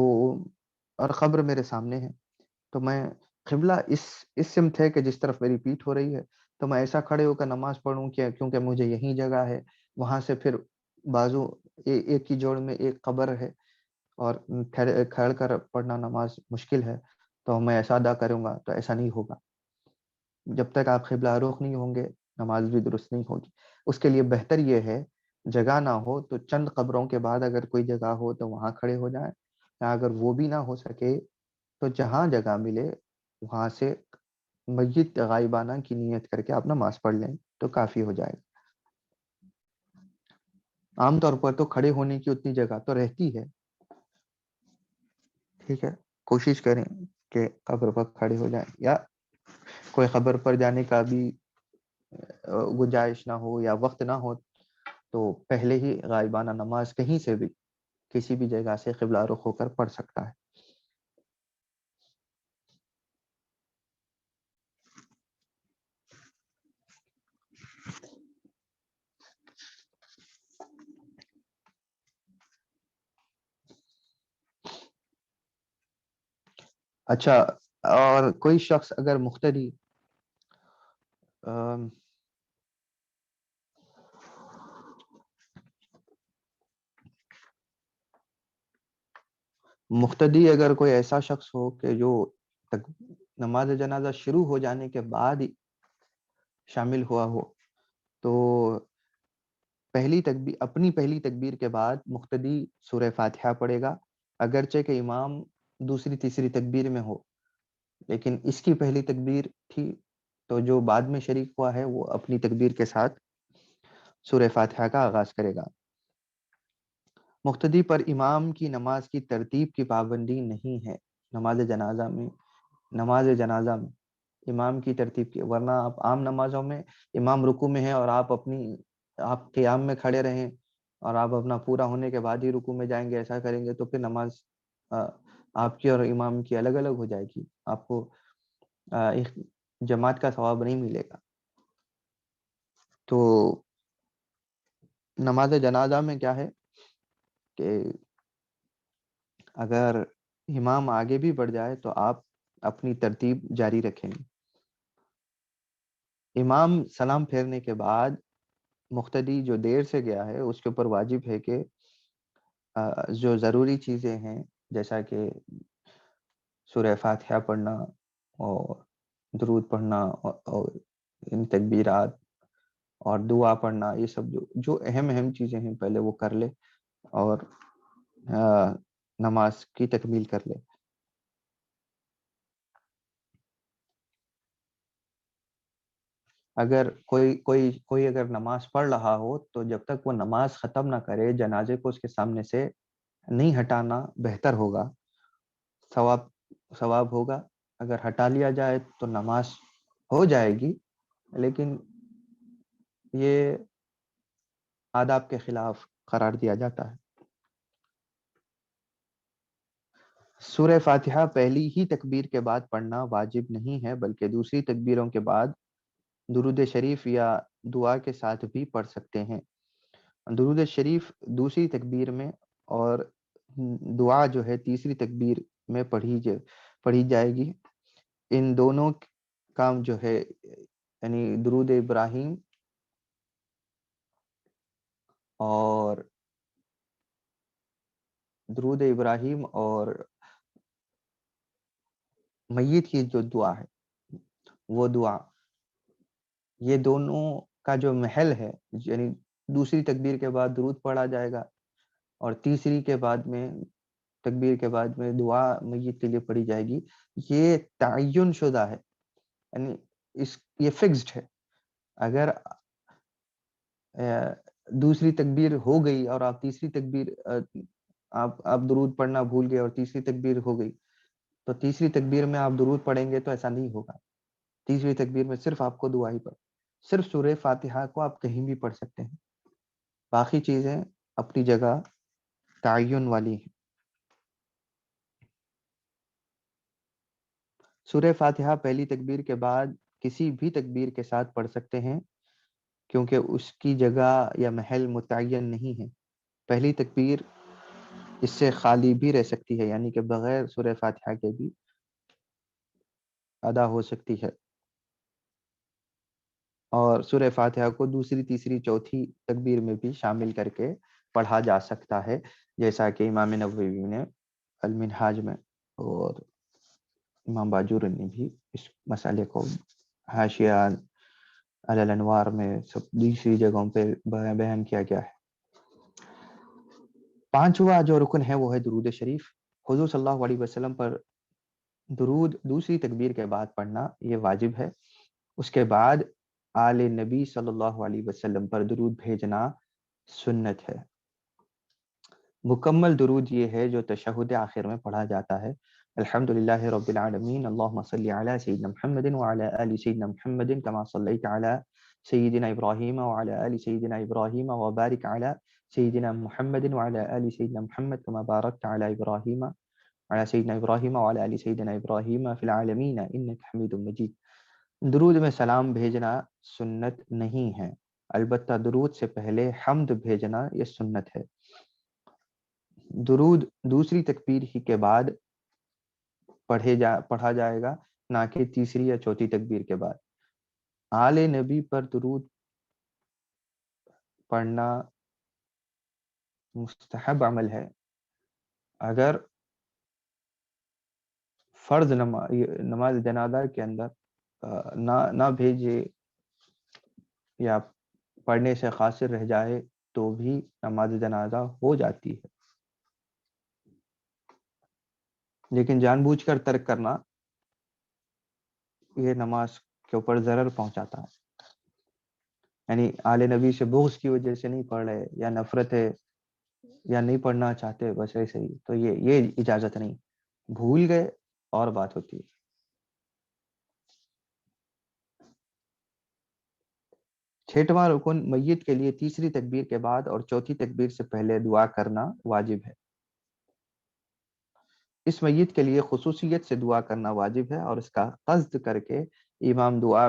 اور قبر میرے سامنے ہے، تو میں قبلہ اس سمت ہے کہ جس طرف میری پیٹھ ہو رہی ہے، تو میں ایسا کھڑے ہو کر نماز پڑھوں کیونکہ مجھے یہی جگہ ہے. وہاں سے پھر بازو ایک کی جوڑ میں ایک قبر ہے اور کھڑ کر پڑھنا نماز مشکل ہے، تو میں ایسا ادا کروں گا. تو ایسا نہیں ہوگا. جب تک آپ قبلہ رخ نہیں ہوں گے نماز بھی درست نہیں ہوگی. اس کے لیے بہتر یہ ہے جگہ نہ ہو تو چند قبروں کے بعد اگر کوئی جگہ ہو تو وہاں کھڑے ہو جائیں، یا اگر وہ بھی نہ ہو سکے تو جہاں جگہ ملے وہاں سے میت غائبانہ کی نیت کر کے آپ نماز پڑھ لیں تو کافی ہو جائے گا. عام طور پر تو کھڑے ہونے کی اتنی جگہ تو رہتی ہے، ٹھیک ہے. کوشش کریں کہ قبر پر کھڑے ہو جائیں، یا کوئی قبر پر جانے کا بھی گنجائش نہ ہو یا وقت نہ ہو تو پہلے ہی غائبانہ نماز کہیں سے بھی کسی بھی جگہ سے قبلہ رخ ہو کر پڑھ سکتا ہے. اچھا، اور کوئی شخص اگر مقتدی مقتدی اگر کوئی ایسا شخص ہو کہ جو نماز جنازہ شروع ہو جانے کے بعد ہی شامل ہوا ہو، تو اپنی پہلی تکبیر کے بعد مقتدی سورہ فاتحہ پڑھے گا، اگرچہ کہ امام دوسری تیسری تکبیر میں ہو. لیکن اس کی پہلی تکبیر تھی تو جو بعد میں شریک ہوا ہے وہ اپنی تکبیر کے ساتھ سورہ فاتحہ کا آغاز کرے گا. مقتدی پر امام کی نماز کی ترتیب کی پابندی نہیں ہے. نماز جنازہ میں امام کی ترتیب کی، ورنہ آپ عام نمازوں میں امام رکوع میں ہے اور آپ قیام میں کھڑے رہیں اور آپ اپنا پورا ہونے کے بعد ہی رکوع میں جائیں گے، ایسا کریں گے تو پھر نماز آپ کی اور امام کی الگ الگ ہو جائے گی. آپ کو ایک جماعت کا ثواب نہیں ملے گا. تو نماز جنازہ میں کیا ہے کہ اگر امام آگے بھی بڑھ جائے تو آپ اپنی ترتیب جاری رکھیں گے. امام سلام پھیرنے کے بعد مقتدی جو دیر سے گیا ہے اس کے اوپر واجب ہے کہ جو ضروری چیزیں ہیں جیسا کہ سورہ فاتحہ پڑھنا اور درود پڑھنا اور ان تکبیرات اور دعا پڑھنا، یہ سب جو اہم چیزیں ہیں پہلے وہ کر لے اور نماز کی تکمیل کر لے. اگر کوئی اگر نماز پڑھ رہا ہو تو جب تک وہ نماز ختم نہ کرے جنازے کو اس کے سامنے سے نہیں ہٹانا بہتر ہوگا، ثواب ہوگا. اگر ہٹا لیا جائے تو نماز ہو جائے گی، لیکن یہ آداب کے خلاف قرار دیا جاتا ہے. سورہ فاتحہ پہلی ہی تکبیر کے بعد پڑھنا واجب نہیں ہے، بلکہ دوسری تکبیروں کے بعد درود شریف یا دعا کے ساتھ بھی پڑھ سکتے ہیں. درود شریف دوسری تکبیر میں اور دعا جو ہے تیسری تکبیر میں پڑھی جائے گی. ان دونوں کام جو ہے یعنی درود ابراہیم اور میت کی جو دعا ہے وہ دعا، یہ دونوں کا جو محل ہے یعنی دوسری تکبیر کے بعد درود پڑھا جائے گا اور تیسری تکبیر کے بعد میں دعا میت کے لیے پڑھی جائے گی. یہ تعین شدہ ہے، یعنی یہ فکسڈ ہے. اگر دوسری تکبیر ہو گئی اور آپ تیسری تکبیر آپ درود پڑھنا بھول گئے اور تیسری تکبیر ہو گئی، تو تیسری تکبیر میں آپ درود پڑھیں گے تو ایسا نہیں ہوگا. تیسری تکبیر میں صرف آپ کو دعا ہی پڑھ، صرف سورہ فاتحہ کو آپ کہیں بھی پڑھ سکتے ہیں، باقی چیزیں اپنی جگہ تعین والی ہیں. سورہ فاتحہ پہلی تکبیر کے بعد کسی بھی تکبیر کے ساتھ پڑھ سکتے ہیں، کیونکہ اس کی جگہ یا محل متعین نہیں ہے. پہلی تکبیر اس سے خالی بھی رہ سکتی ہے، یعنی کہ بغیر سورہ فاتحہ کے بھی ادا ہو سکتی ہے. اور سورہ فاتحہ کو دوسری تیسری چوتھی تکبیر میں بھی شامل کر کے پڑھا جا سکتا ہے، جیسا کہ امام نووی نے المنہاج میں اور امام باجور نے بھی اس مسئلے کو حاشیہ علی الانوار میں سب دوسری جگہوں پہ بیان کیا گیا ہے. پانچواں جو رکن ہے وہ ہے درود شریف. حضور صلی اللہ علیہ وسلم پر درود دوسری تکبیر کے بعد پڑھنا یہ واجب ہے. اس کے بعد آل نبی صلی اللہ علیہ وسلم پر درود بھیجنا سنت ہے. مکمل درود یہ ہے جو تشہد آخر میں پڑھا جاتا ہے. الحمدللہ رب العالمین، اللہم صلی علی سیدنا محمد وعلی آل سیدنا محمد کما صلیت علی سیدنا ابراہیم وعلی آل سیدنا ابراہیم وبارک علی سیدنا محمد وعلی آل سیدنا محمد کما بارکت علی ابراہیم وعلی سیدنا ابراہیم وعلی آل سیدنا ابراہیم فی العالمین انک حمید مجید. درود میں سلام بھیجنا سنت نہیں ہے، البتہ درود سے پہلے حمد بھیجنا یہ سنت ہے. درود دوسری تکبیر ہی کے بعد پڑھا جائے گا، نہ کہ تیسری یا چوتھی تکبیر کے بعد. آل نبی پر درود پڑھنا مستحب عمل ہے. اگر فرض نماز جنازہ کے اندر نہ بھیجے یا پڑھنے سے قاصر رہ جائے تو بھی نماز جنازہ ہو جاتی ہے، لیکن جان بوجھ کر ترک کرنا یہ نماز کے اوپر ضرر پہنچاتا ہے. یعنی آل نبی سے بغض کی وجہ سے نہیں پڑھ رہے یا نفرت ہے یا نہیں پڑھنا چاہتے بس ایسے ہی، تو یہ اجازت نہیں. بھول گئے اور بات ہوتی ہے. چھٹواں رکن میت کے لیے تیسری تکبیر کے بعد اور چوتھی تکبیر سے پہلے دعا کرنا واجب ہے. اس میت کے لیے خصوصیت سے دعا کرنا واجب ہے اور اس کا قصد کر کے امام دعا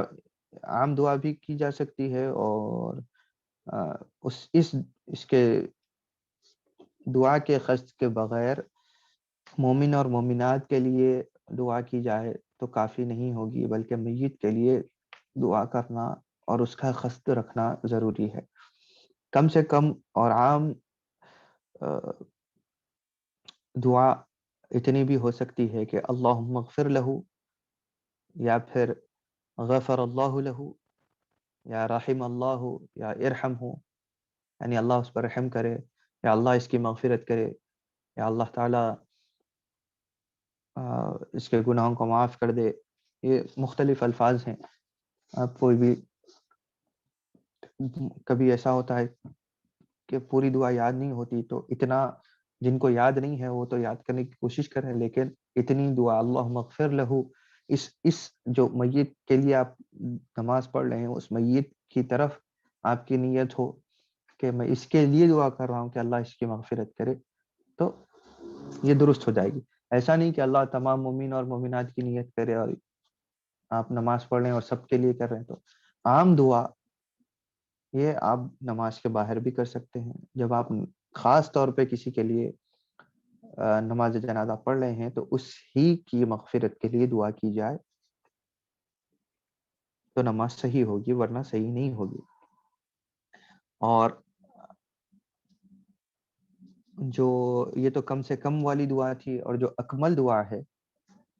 عام دعا بھی کی جا سکتی ہے، اور اس کے دعا کے قصد کے بغیر مومن اور مومنات کے لیے دعا کی جائے تو کافی نہیں ہوگی، بلکہ میت کے لیے دعا کرنا اور اس کا قصد رکھنا ضروری ہے. کم سے کم اور عام دعا اتنی بھی ہو سکتی ہے کہ اللہم اغفر لہو، یا پھر غفر اللہ لہو، یا رحم اللہ، یا ارحمہ، یعنی اللہ اس پر رحم کرے، یا اللہ اس کی مغفرت کرے، یا اللہ تعالی اس کے گناہوں کو معاف کر دے. یہ مختلف الفاظ ہیں. آپ کوئی بھی کبھی ایسا ہوتا ہے کہ پوری دعا یاد نہیں ہوتی، تو اتنا جن کو یاد نہیں ہے وہ تو یاد کرنے کی کوشش کریں، لیکن اتنی دعا اللہم اغفر لہو، اس جو میت کے لیے آپ نماز پڑھ رہے ہیں اس میت کی طرف آپ کی نیت ہو کہ میں اس کے لیے دعا کر رہا ہوں کہ اللہ اس کی مغفرت کرے، تو یہ درست ہو جائے گی. ایسا نہیں کہ اللہ تمام مومن اور مومنات کی نیت کرے اور آپ نماز پڑھ رہے ہیں اور سب کے لیے کر رہے ہیں. تو عام دعا یہ آپ نماز کے باہر بھی کر سکتے ہیں. جب آپ خاص طور پہ کسی کے لیے نماز جنازہ پڑھ رہے ہیں تو اس ہی کی مغفرت کے لیے دعا کی جائے تو نماز صحیح ہوگی، ورنہ صحیح نہیں ہوگی. اور جو یہ تو کم سے کم والی دعا تھی، اور جو اکمل دعا ہے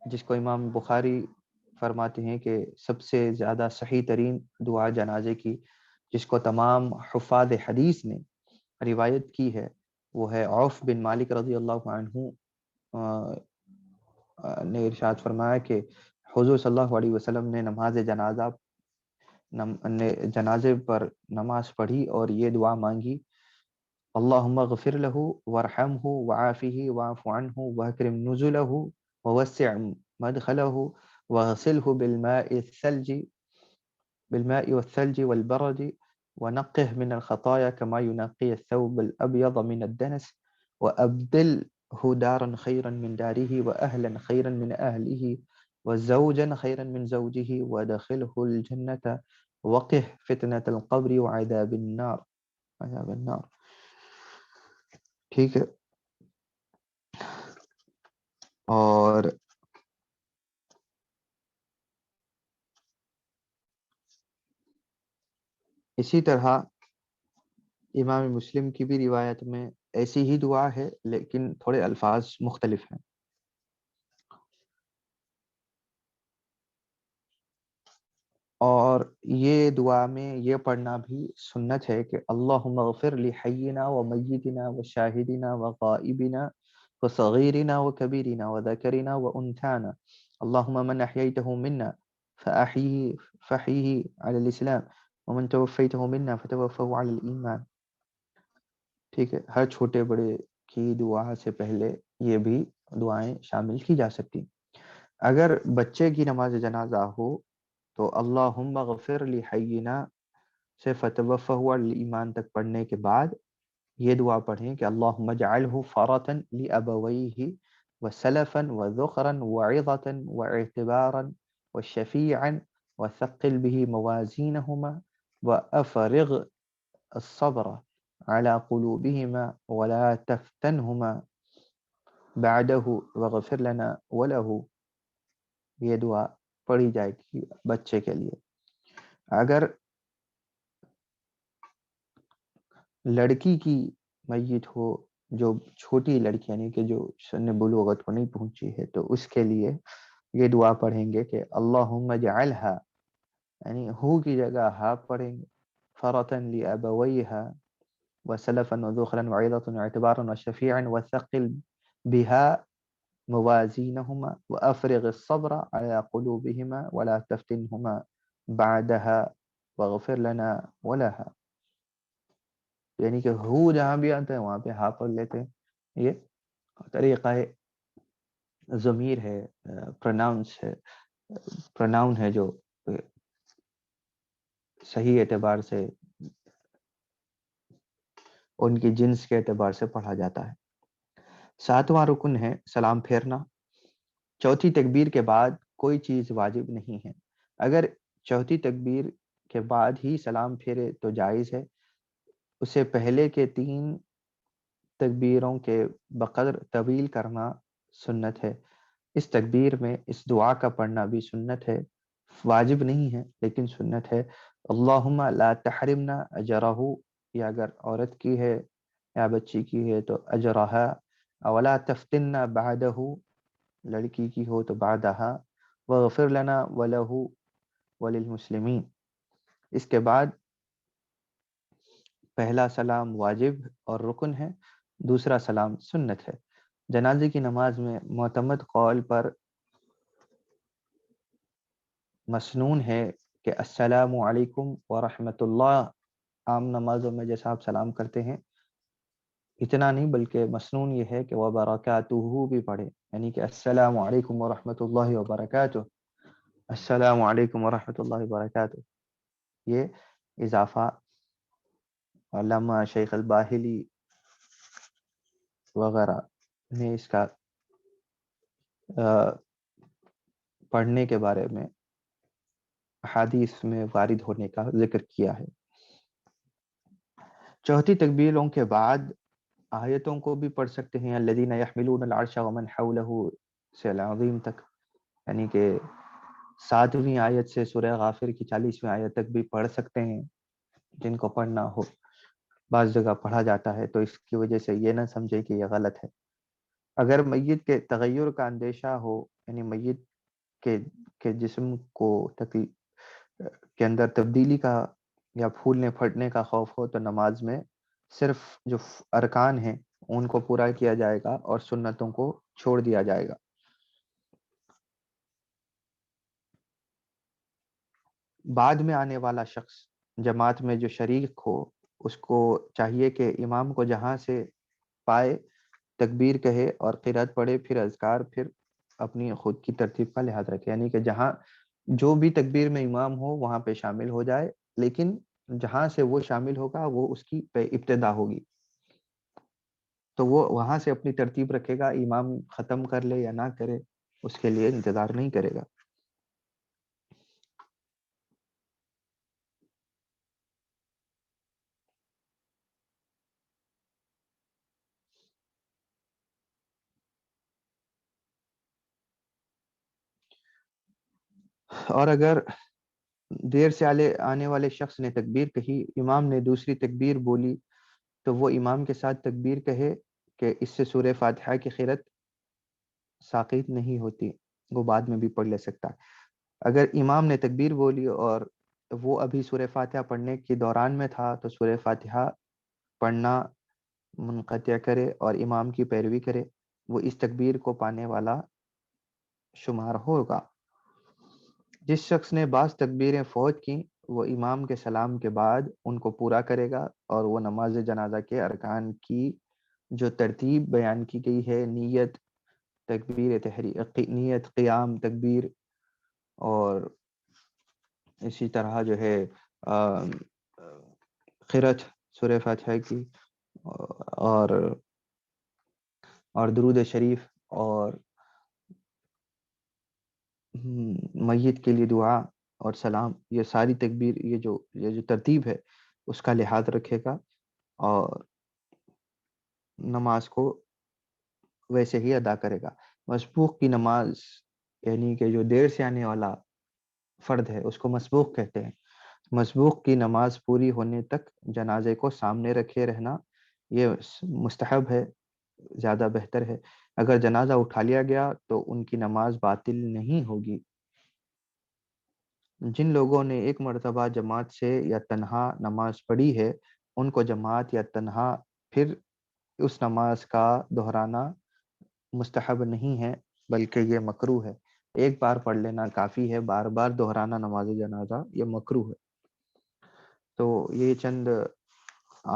جس کو امام بخاری فرماتے ہیں کہ سب سے زیادہ صحیح ترین دعا جنازے کی، جس کو تمام حفاظ حدیث نے روایت کی ہے، وہ ہے عوف بن مالک رضی اللہ عنہ نے ارشاد فرمایا کہ حضور صلی اللہ علیہ وسلم نے نماز جنازہ جنازے پر نماز پڑھی اور یہ دعا مانگی، اللہم اغفر لہ وارحمہ وعافہ واعف عنہ واکرم نزلہ ووسع مدخلہ واغسلہ بالماء والثلج والبرد ونقه من الخطايا كما ينقي الثوب الأبيض من الدنس وأبدله دارا خيرا من داره وأهلا خيرا من أهله وزوجا خيرا من زوجه وادخله الجنة وقه فتنة القبر وعذاب النار. عذاب النار. ٹھیک ہے. اور اسی طرح امام مسلم کی بھی روایت میں ایسی ہی دعا ہے لیکن تھوڑے الفاظ مختلف ہیں. اور یہ دعا میں یہ پڑھنا بھی سنت ہے کہ اللہم اغفر لحینا ومیتنا وشاہدنا وغائبنا وصغیرنا وکبیرنا وذکرنا وانثانا اللہم من احییتہ منا فاحیہ علی الاسلام ومن توفیتہ منا فتوفہ علی الایمان. ٹھیک ہے. ہر چھوٹے بڑے کی دعا سے پہلے یہ بھی دعائیں شامل کی جا سکتی. اگر بچے کی نماز جنازہ ہو تو اللہم اغفر لحینا سے فتوفہ علی الایمان تک پڑھنے کے بعد یہ دعا پڑھیں کہ اللہم اجعلہ فرطا لابویہ وسلفا وذخرا وعظة واعتبارا وشفیعا وثقل به موازینہما وافرغ الصبر على قلوبهما ولا تفتنهما بعده واغفر لنا وله. یہ دعا پڑھی جائے گی بچے کے لیے. اگر لڑکی کی میت ہو جو چھوٹی لڑکی یعنی کہ جو سن بلوغت کو نہیں پہنچی ہے تو اس کے لیے یہ دعا پڑھیں گے کہ اللہم اجعلھا یعنی ہو کی جگہ ہا پڑھیں گے فرطا لابویھا وسلفا وذخرا وعظة واعتبارا وشفیعا وثقل بها موازینہما وافرغ الصبر على قلوبهما ولا تفتنهما بعدها واغفر لنا ولها. یعنی کہ ہو جہاں بھی آتا ہے وہاں پہ ہا پڑھ لیتے ہیں. یہ طریقہ ضمیر ہے، پروناؤن ہے جو صحیح اعتبار سے ان کی جنس کے اعتبار سے پڑھا جاتا ہے. 7واں رکن ہے سلام پھیرنا. چوتھی تکبیر کے بعد کوئی چیز واجب نہیں ہے. اگر چوتھی تکبیر کے بعد ہی سلام پھیرے تو جائز ہے. اسے پہلے کے 3 تکبیروں کے بقدر طویل کرنا سنت ہے. اس تکبیر میں اس دعا کا پڑھنا بھی سنت ہے، واجب نہیں ہے لیکن سنت ہے. اللہم لا تحرمنا اجرہ، یا اگر عورت کی ہے یا بچی کی ہے تو اجرہا، ولا تفتننا بعدہ، لڑکی کی ہو تو بعدہا، واغفر لنا ولہ وللمسلمین. اس کے بعد پہلا سلام واجب اور رکن ہے، دوسرا سلام سنت ہے. جنازے کی نماز میں معتمد قول پر مسنون ہے کہ السلام علیکم ورحمۃ اللہ. عام نمازوں میں جیسا آپ سلام کرتے ہیں اتنا نہیں، بلکہ مسنون یہ ہے کہ وبرکاتہ بھی پڑھے، یعنی کہ السلام علیکم ورحمۃ اللہ وبرکاتہ، السلام علیکم ورحمۃ اللہ وبرکاتہ. یہ اضافہ علامہ شیخ الباہلی وغیرہ نے اس کا پڑھنے کے بارے میں حدیث میں وارد ہونے کا ذکر کیا ہے. چوتھی تکبیروں کے بعد آیتوں کو بھی پڑھ سکتے ہیں، الذین یحملون العرش ومن حولہ سے العظیم تک، یعنی کہ 7ویں آیت سے سورہ غافر کی 40ویں آیت تک بھی پڑھ سکتے ہیں جن کو پڑھنا ہو. بعض جگہ پڑھا جاتا ہے تو اس کی وجہ سے یہ نہ سمجھے کہ یہ غلط ہے. اگر میت کے تغیر کا اندیشہ ہو، یعنی میت کے جسم کو کے اندر تبدیلی کا یا پھولنے پھٹنے کا خوف ہو تو نماز میں صرف جو ارکان ہیں ان کو پورا کیا جائے گا اور سنتوں کو چھوڑ دیا جائے گا. بعد میں آنے والا شخص جماعت میں جو شریک ہو اس کو چاہیے کہ امام کو جہاں سے پائے تکبیر کہے اور قرات پڑھے، پھر اذکار، پھر اپنی خود کی ترتیب کا لحاظ رکھے، یعنی کہ جہاں جو بھی تکبیر میں امام ہو وہاں پہ شامل ہو جائے، لیکن جہاں سے وہ شامل ہوگا وہ اس کی ابتدا ہوگی، تو وہ وہاں سے اپنی ترتیب رکھے گا، امام ختم کر لے یا نہ کرے اس کے لیے انتظار نہیں کرے گا۔ اور اگر دیر سے آنے والے شخص نے تکبیر کہی، امام نے دوسری تکبیر بولی، تو وہ امام کے ساتھ تکبیر کہے کہ اس سے سورہ فاتحہ کی قرات ساقط نہیں ہوتی، وہ بعد میں بھی پڑھ لے سکتا ہے۔ اگر امام نے تکبیر بولی اور وہ ابھی سورہ فاتحہ پڑھنے کے دوران میں تھا تو سورہ فاتحہ پڑھنا منقطع کرے اور امام کی پیروی کرے، وہ اس تکبیر کو پانے والا شمار ہوگا۔ جس شخص نے بعض تکبیریں فوت کی وہ امام کے سلام کے بعد ان کو پورا کرے گا، اور وہ نماز جنازہ کے ارکان کی جو ترتیب بیان کی گئی ہے، نیت، تکبیر تحریک، نیت، قیام، تکبیر، اور اسی طرح جو ہے قرات سورہ فاتحہ کی، اور درود شریف، اور میت کے لیے دعا اور سلام، یہ ساری تکبیر، یہ جو ترتیب ہے اس کا لحاظ رکھے گا اور نماز کو ویسے ہی ادا کرے گا۔ مسبوق کی نماز، یعنی کہ جو دیر سے آنے والا فرد ہے اس کو مسبوق کہتے ہیں، مسبوق کی نماز پوری ہونے تک جنازے کو سامنے رکھے رہنا یہ مستحب ہے، زیادہ بہتر ہے۔ اگر جنازہ اٹھا لیا گیا تو ان کی نماز باطل نہیں ہوگی۔ جن لوگوں نے ایک مرتبہ جماعت سے یا تنہا نماز پڑھی ہے ان کو جماعت یا تنہا پھر اس نماز کا دہرانا مستحب نہیں ہے بلکہ یہ مکروہ ہے۔ ایک بار پڑھ لینا کافی ہے، بار بار دہرانا نماز جنازہ یہ مکروہ ہے۔ تو یہ چند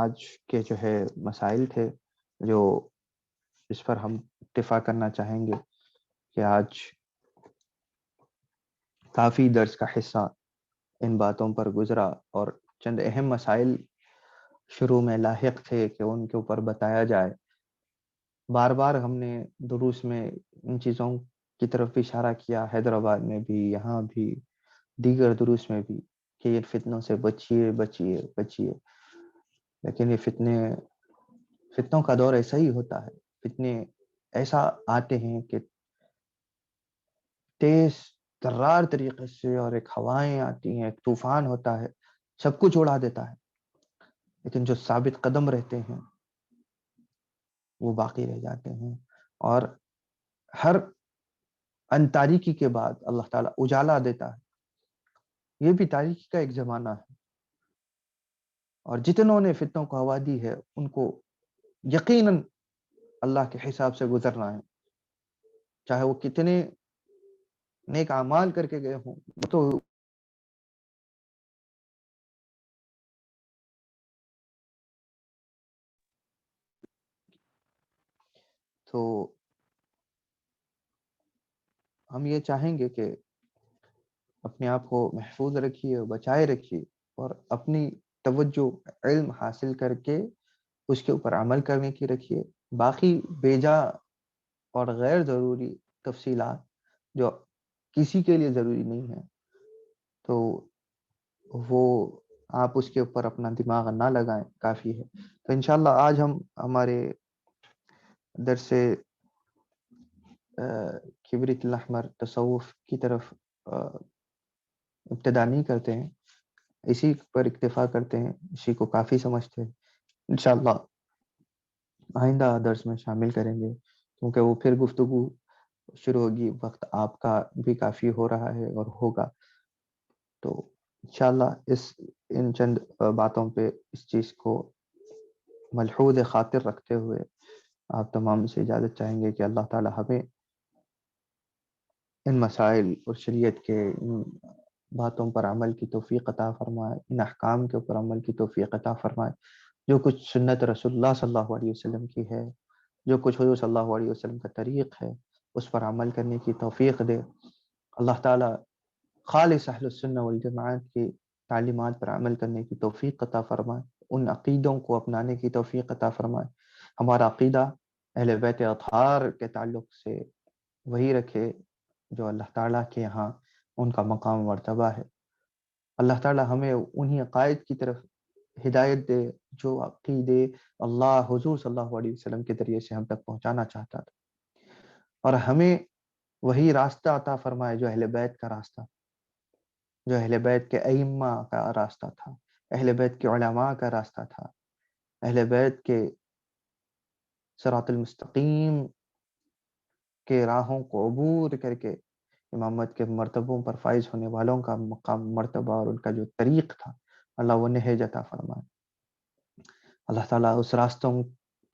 آج کے جو ہے مسائل تھے جو اس پر ہم اتفاق کرنا چاہیں گے کہ آج کافی درس کا حصہ ان باتوں پر گزرا، اور چند اہم مسائل شروع میں لاحق تھے کہ ان کے اوپر بتایا جائے۔ بار بار ہم نے دروس میں ان چیزوں کی طرف بھی اشارہ کیا، حیدرآباد میں بھی، یہاں بھی، دیگر دروس میں بھی، کہ یہ فتنوں سے بچیے بچیے بچیے، لیکن یہ فتنوں کا دور ایسا ہی ہوتا ہے، فتنے ایسا آتے ہیں کہ تیز ترار طریقے سے، اور ایک ہوائیں آتی ہیں، ایک طوفان ہوتا ہے، سب کچھ اڑا دیتا ہے، لیکن جو ثابت قدم رہتے ہیں وہ باقی رہ جاتے ہیں، اور ہر ان تاریکی کے بعد اللہ تعالیٰ اجالا دیتا ہے۔ یہ بھی تاریکی کا ایک زمانہ ہے، اور جتنوں نے فتنوں کو ہوا دی ہے ان کو یقیناً اللہ کے حساب سے گزرنا ہے، چاہے وہ کتنے نیک اعمال کر کے گئے ہوں، تو ہم یہ چاہیں گے کہ اپنے آپ کو محفوظ رکھیے، بچائے رکھیے، اور اپنی توجہ علم حاصل کر کے اس کے اوپر عمل کرنے کی رکھیے۔ باقی بیجا اور غیر ضروری تفصیلات جو کسی کے لیے ضروری نہیں ہے تو وہ آپ اس کے اوپر اپنا دماغ نہ لگائیں، کافی ہے۔ تو انشاءاللہ آج ہم ہمارے درس کبریت الاحمر تصوف کی طرف ابتدا نہیں کرتے ہیں، اسی پر اکتفا کرتے ہیں، اسی کو کافی سمجھتے ہیں۔ انشاءاللہ آئندہ درس میں شامل کریں گے، کیونکہ وہ پھر گفتگو شروع ہوگی، وقت آپ کا بھی کافی ہو رہا ہے اور ہوگا، تو انشاءاللہ ان چند باتوں پہ اس چیز کو ملحوظ خاطر رکھتے ہوئے آپ تمام سے اجازت چاہیں گے کہ اللہ تعالی ہمیں ان مسائل اور شریعت کے باتوں پر عمل کی توفیق عطا فرمائے، ان احکام کے اوپر عمل کی توفیق عطا فرمائے، جو کچھ سنت رسول اللہ صلی اللہ علیہ وسلم کی ہے، جو کچھ حضور صلی اللہ علیہ وسلم کا طریق ہے، اس پر عمل کرنے کی توفیق دے۔ اللہ تعالیٰ خالص اہل السنہ والجماعت کی تعلیمات پر عمل کرنے کی توفیق عطا فرمائے، ان عقیدوں کو اپنانے کی توفیق عطا فرمائے۔ ہمارا عقیدہ اہل بیت اطہار کے تعلق سے وہی رکھے جو اللہ تعالیٰ کے یہاں ان کا مقام مرتبہ ہے۔ اللہ تعالیٰ ہمیں انہی عقائد کی طرف ہدایت دے جو عقیدے اللہ حضور صلی اللہ علیہ وسلم کے ذریعے سے ہم تک پہنچانا چاہتا تھا، اور ہمیں وہی راستہ عطا فرمائے جو اہل بیت کا راستہ، جو اہل بیت کے ائمہ کا راستہ تھا، اہل بیت کے علماء کا راستہ تھا، اہل بیت کے صراط المستقیم کے راہوں کو عبور کر کے امامت کے مرتبوں پر فائز ہونے والوں کا مقام مرتبہ اور ان کا جو طریق تھا، اللہ وہ نہج عطا فرمائے۔ اللہ تعالیٰ اس راستوں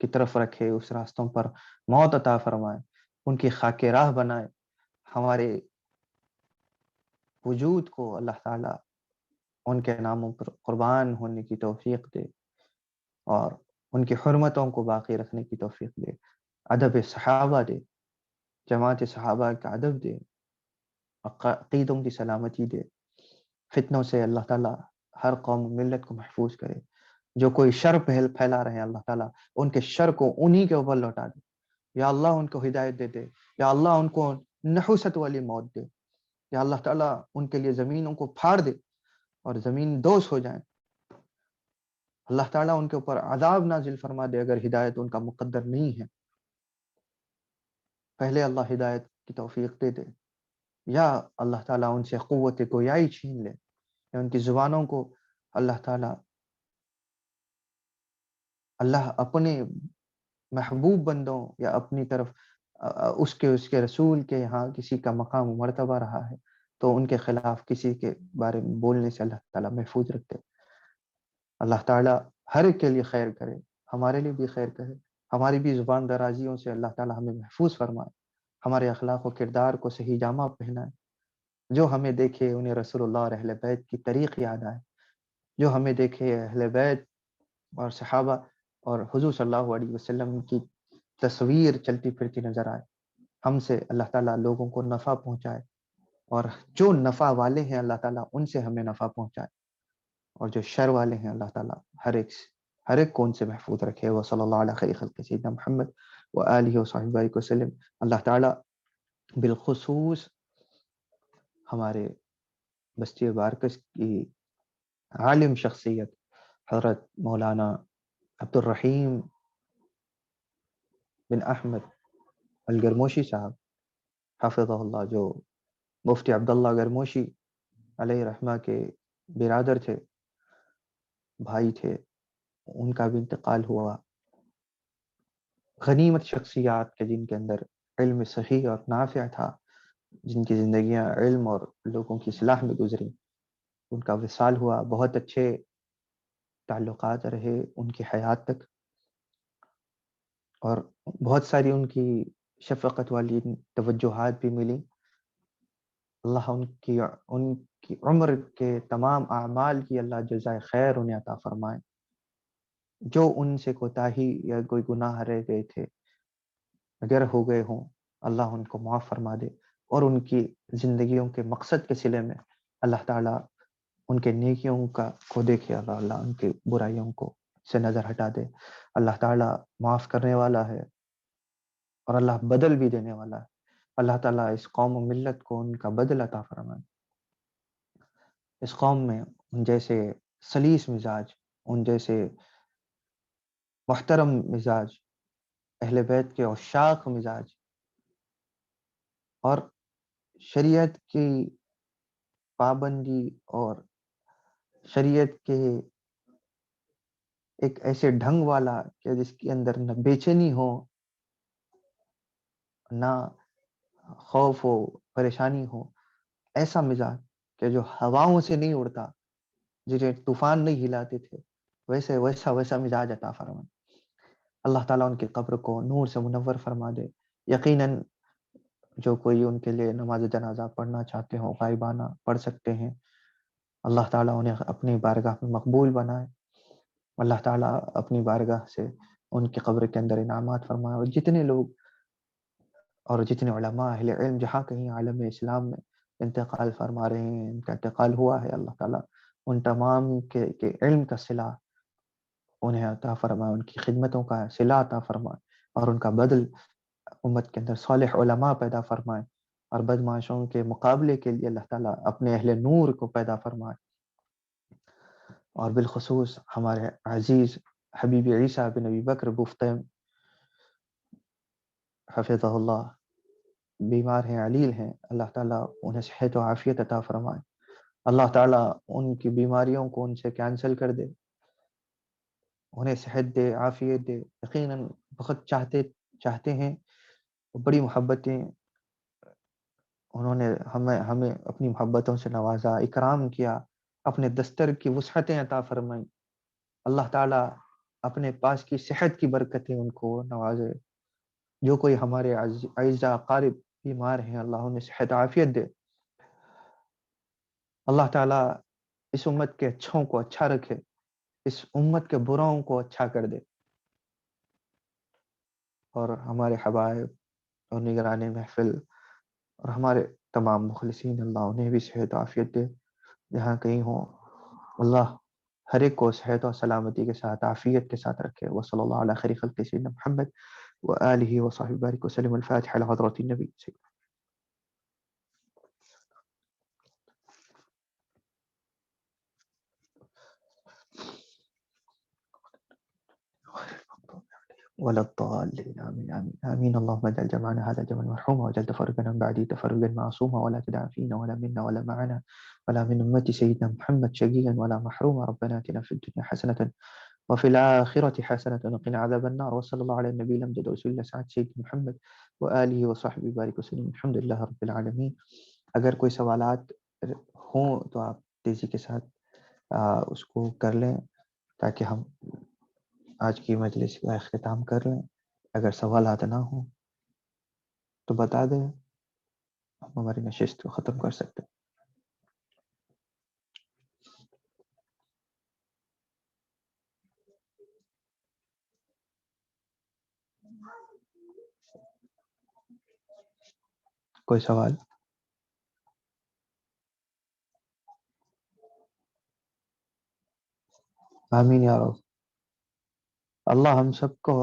کی طرف رکھے، اس راستوں پر موت عطا فرمائے، ان کی خاک راہ بنائے، ہمارے وجود کو اللہ تعالیٰ ان کے ناموں پر قربان ہونے کی توفیق دے اور ان کی حرمتوں کو باقی رکھنے کی توفیق دے، ادب صحابہ دے، جماعت صحابہ کا ادب دے، عقیدوں کی سلامتی دے، فتنوں سے اللہ تعالیٰ ہر قوم و ملت کو محفوظ کرے، جو کوئی شر پھیلا رہے ہیں اللہ تعالیٰ ان کے شر کو انہی کے اوپر لوٹا دے، یا اللہ ان کو ہدایت دے دے، یا اللہ ان کو نحوست والی موت دے، یا اللہ تعالیٰ ان کے لیے زمینوں کو پھاڑ دے اور زمین دوز ہو جائیں، اللہ تعالیٰ ان کے اوپر عذاب نازل فرما دے اگر ہدایت ان کا مقدر نہیں ہے۔ پہلے اللہ ہدایت کی توفیق دے دے، یا اللہ تعالیٰ ان سے قوت گویائی چھین لے، یا ان کی زبانوں کو اللہ تعالیٰ اپنے محبوب بندوں یا اپنی طرف اس کے رسول کے یہاں کسی کا مقام و مرتبہ رہا ہے تو ان کے خلاف کسی کے بارے میں بولنے سے اللہ تعالیٰ محفوظ رکھتے۔ اللہ تعالیٰ ہر ایک کے لیے خیر کرے، ہمارے لیے بھی خیر کرے، ہماری بھی زبان درازیوں سے اللہ تعالیٰ ہمیں محفوظ فرمائے، ہمارے اخلاق و کردار کو صحیح جامہ پہنائے، جو ہمیں دیکھے انہیں رسول اللہ اور اہل بیت کی طریق یاد آئے، جو ہمیں دیکھے اہل بیت اور صحابہ اور حضور صلی اللہ علیہ وسلم کی تصویر چلتی پھرتی نظر آئے، ہم سے اللہ تعالیٰ لوگوں کو نفع پہنچائے، اور جو نفع والے ہیں اللہ تعالیٰ ان سے ہمیں نفع پہنچائے، اور جو شر والے ہیں اللہ تعالیٰ ہر ایک کو ان سے محفوظ رکھے۔ وصلی اللہ علیہ خیر خلق سیدنا محمد وآلہ وصحبہ وسلم۔ اللہ تعالیٰ بالخصوص ہمارے بستی بارکس کی عالم شخصیت حضرت مولانا عبد الرحیم بن احمد الگرموشی صاحب حفظہ اللہ، جو مفتی عبداللہ گرموشی علیہ رحمہ کے برادر تھے، بھائی تھے، ان کا بھی انتقال ہوا۔ غنیمت شخصیات کے جن کے اندر علم صحیح اور نافع تھا، جن کی زندگیاں علم اور لوگوں کی اصلاح میں گزری، ان کا وصال ہوا۔ بہت اچھے تعلقات رہے ان کی حیات تک، اور بہت ساری ان کی شفقت والی توجہات بھی ملی۔ اللہ ان کی عمر کے تمام اعمال کی اللہ جزائے خیر انہیں عطا فرمائے۔ جو ان سے کوتاہی یا کوئی گناہ رہ گئے تھے، اگر ہو گئے ہوں، اللہ ان کو معاف فرما دے، اور ان کی زندگیوں کے مقصد کے صلے میں اللہ تعالیٰ ان کے نیکیوں کو دیکھے، اللہ ان کی برائیوں کو سے نظر ہٹا دے۔ اللہ تعالیٰ معاف کرنے والا ہے اور اللہ بدل بھی دینے والا ہے۔ اللہ تعالیٰ اس قوم و ملت کو ان کا بدل عطا فرمائے۔ اس قوم میں ان جیسے سلیس مزاج، ان جیسے محترم مزاج، اہل بیت کے عشاق مزاج، اور شریعت کی پابندی اور شریعت کے ایک ایسے ڈھنگ والا کہ جس کے اندر نہ بے چینی ہو، نہ خوف ہو، پریشانی ہو، ایسا مزاج کہ جو ہواؤں سے نہیں اڑتا، جنہیں طوفان نہیں ہلاتے تھے، ویسا مزاج عطا فرمائے۔ اللہ تعالیٰ ان کی قبر کو نور سے منور فرما دے۔ یقیناً جو کوئی ان کے لیے نماز جنازہ پڑھنا چاہتے ہوں غائبانہ پڑھ سکتے ہیں. اللہ تعالیٰ انہیں اپنی بارگاہ میں مقبول بنائے. اللہ تعالیٰ اپنی بارگاہ سے ان کی قبر کے اندر انعامات فرمائے. اور جتنے لوگ اور جتنے علماء اہل علم جہاں کہیں عالم اسلام میں انتقال فرما رہے ہیں، ان کا انتقال ہوا ہے، اللہ تعالیٰ ان تمام کے علم کا صلہ انہیں عطا فرمائے، ان کی خدمتوں کا صلہ عطا فرمائے، اور ان کا بدل امت کے اندر صالح علماء پیدا فرمائے، اور بدمعاشوں کے مقابلے کے لیے اللہ تعالیٰ اپنے اہل نور کو پیدا فرمائے. اور بالخصوص ہمارے عزیز حبیب عیسیٰ بن ابی بکر بفتیم حفظہ اللہ بیمار ہیں، علیل ہیں، اللہ تعالیٰ انہیں صحت و عافیت عطا فرمائے. اللہ تعالیٰ ان کی بیماریوں کو ان سے کینسل کر دے، انہیں صحت دے، عافیت دے. یقیناً بہت چاہتے ہیں، بڑی محبتیں انہوں نے ہمیں اپنی محبتوں سے نوازا، اکرام کیا، اپنے دستر کی وسعتیں عطا فرمائیں. اللہ تعالیٰ اپنے پاس کی صحت کی برکتیں ان کو نوازے. جو کوئی ہمارے اعزاء اقارب بیمار ہیں، اللہ انہیں صحت عافیت دے. اللہ تعالیٰ اس امت کے اچھوں کو اچھا رکھے، اس امت کے براؤں کو اچھا کر دے. اور ہمارے حبائب اور نگران محفل اور ہمارے تمام مخلصین، اللہ انہیں بھی صحت عافیت دے جہاں کہیں ہوں. اللہ ہر ایک کو صحت و سلامتی کے ساتھ عافیت کے ساتھ رکھے. وصلی اللہ علی خیر خلق سیدنا محمد وآلہ وصحبہ بارک وسلم. الفاتحہ لحضرت النبی. ولا الضالين آمين آمين آمين. اللهم اجعل جمعنا هذا جمعا مرحوما، واجعل تفرقنا من بعده تفرقا معصوما، ولا تدع فينا ولا منا ولا معنا ولا من أمة سيدنا محمد شقيا ولا محروما. ربنا آتنا في الدنيا حسنة وفي الآخرة حسنة وقنا عذاب النار. وصلى الله على النبي الأمجد رسول الله سعد سيدنا محمد وآله وصحبه بارك وسلم. الحمد لله رب العالمين. اگر کوئی سوالات ہوں تو آپ تیزی کے ساتھ اس کو کر لیں تاکہ ہم آج کی مجلس کا اختتام کر لیں. اگر سوالات نہ ہوں تو بتا دیں، ہم ہماری نشست کو ختم کر سکتے ہیں. کوئی سوال؟ آمین یا رب. اللہ ہم سب کو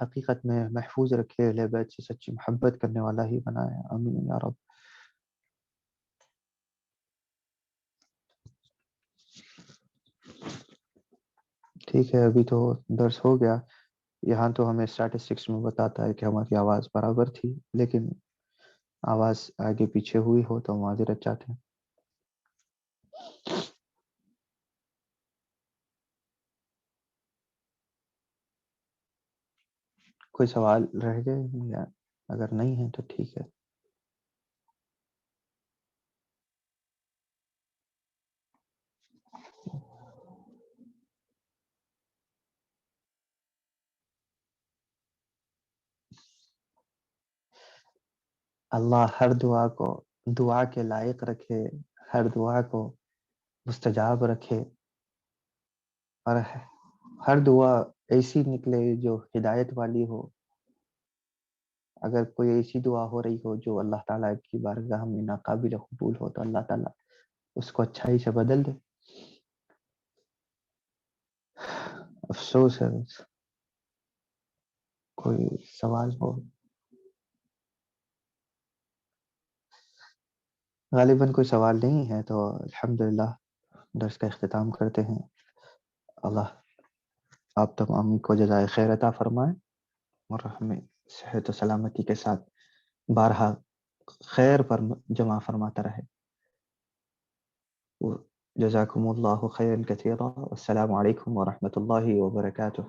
حقیقت میں محفوظ رکھے، اہل بیت سے سچی محبت کرنے والا ہی بنائے. آمین یا رب. ٹھیک ہے، ابھی تو درس ہو گیا. یہاں تو ہمیں اسٹیٹسٹکس میں بتاتا ہے کہ ہماری آواز برابر تھی، لیکن آواز آگے پیچھے ہوئی ہو تو معذرت چاہتے ہیں. کوئی سوال رہ گئے یا اگر نہیں ہے تو ٹھیک ہے. اللہ ہر دعا کو دعا کے لائق رکھے، ہر دعا کو مستجاب رکھے، اور ہر دعا ایسی نکلے جو ہدایت والی ہو. اگر کوئی ایسی دعا ہو رہی ہو جو اللہ تعالیٰ کی بارگاہ میں ناقابل قبول ہو تو اللہ تعالیٰ اس کو اچھائی سے بدل دے. افسوس ہے. کوئی سوال ہو؟ غالباً کوئی سوال نہیں ہے تو الحمدللہ درس کا اختتام کرتے ہیں. اللہ آپ تمام کو جزائے خیر عطا فرمائے اور ہمیں صحت و سلامتی کے ساتھ بارہا خیر پر جمع فرماتا رہے. جزاکم اللہ خیرا کثیرا. السلام علیکم ورحمۃ اللہ وبرکاتہ.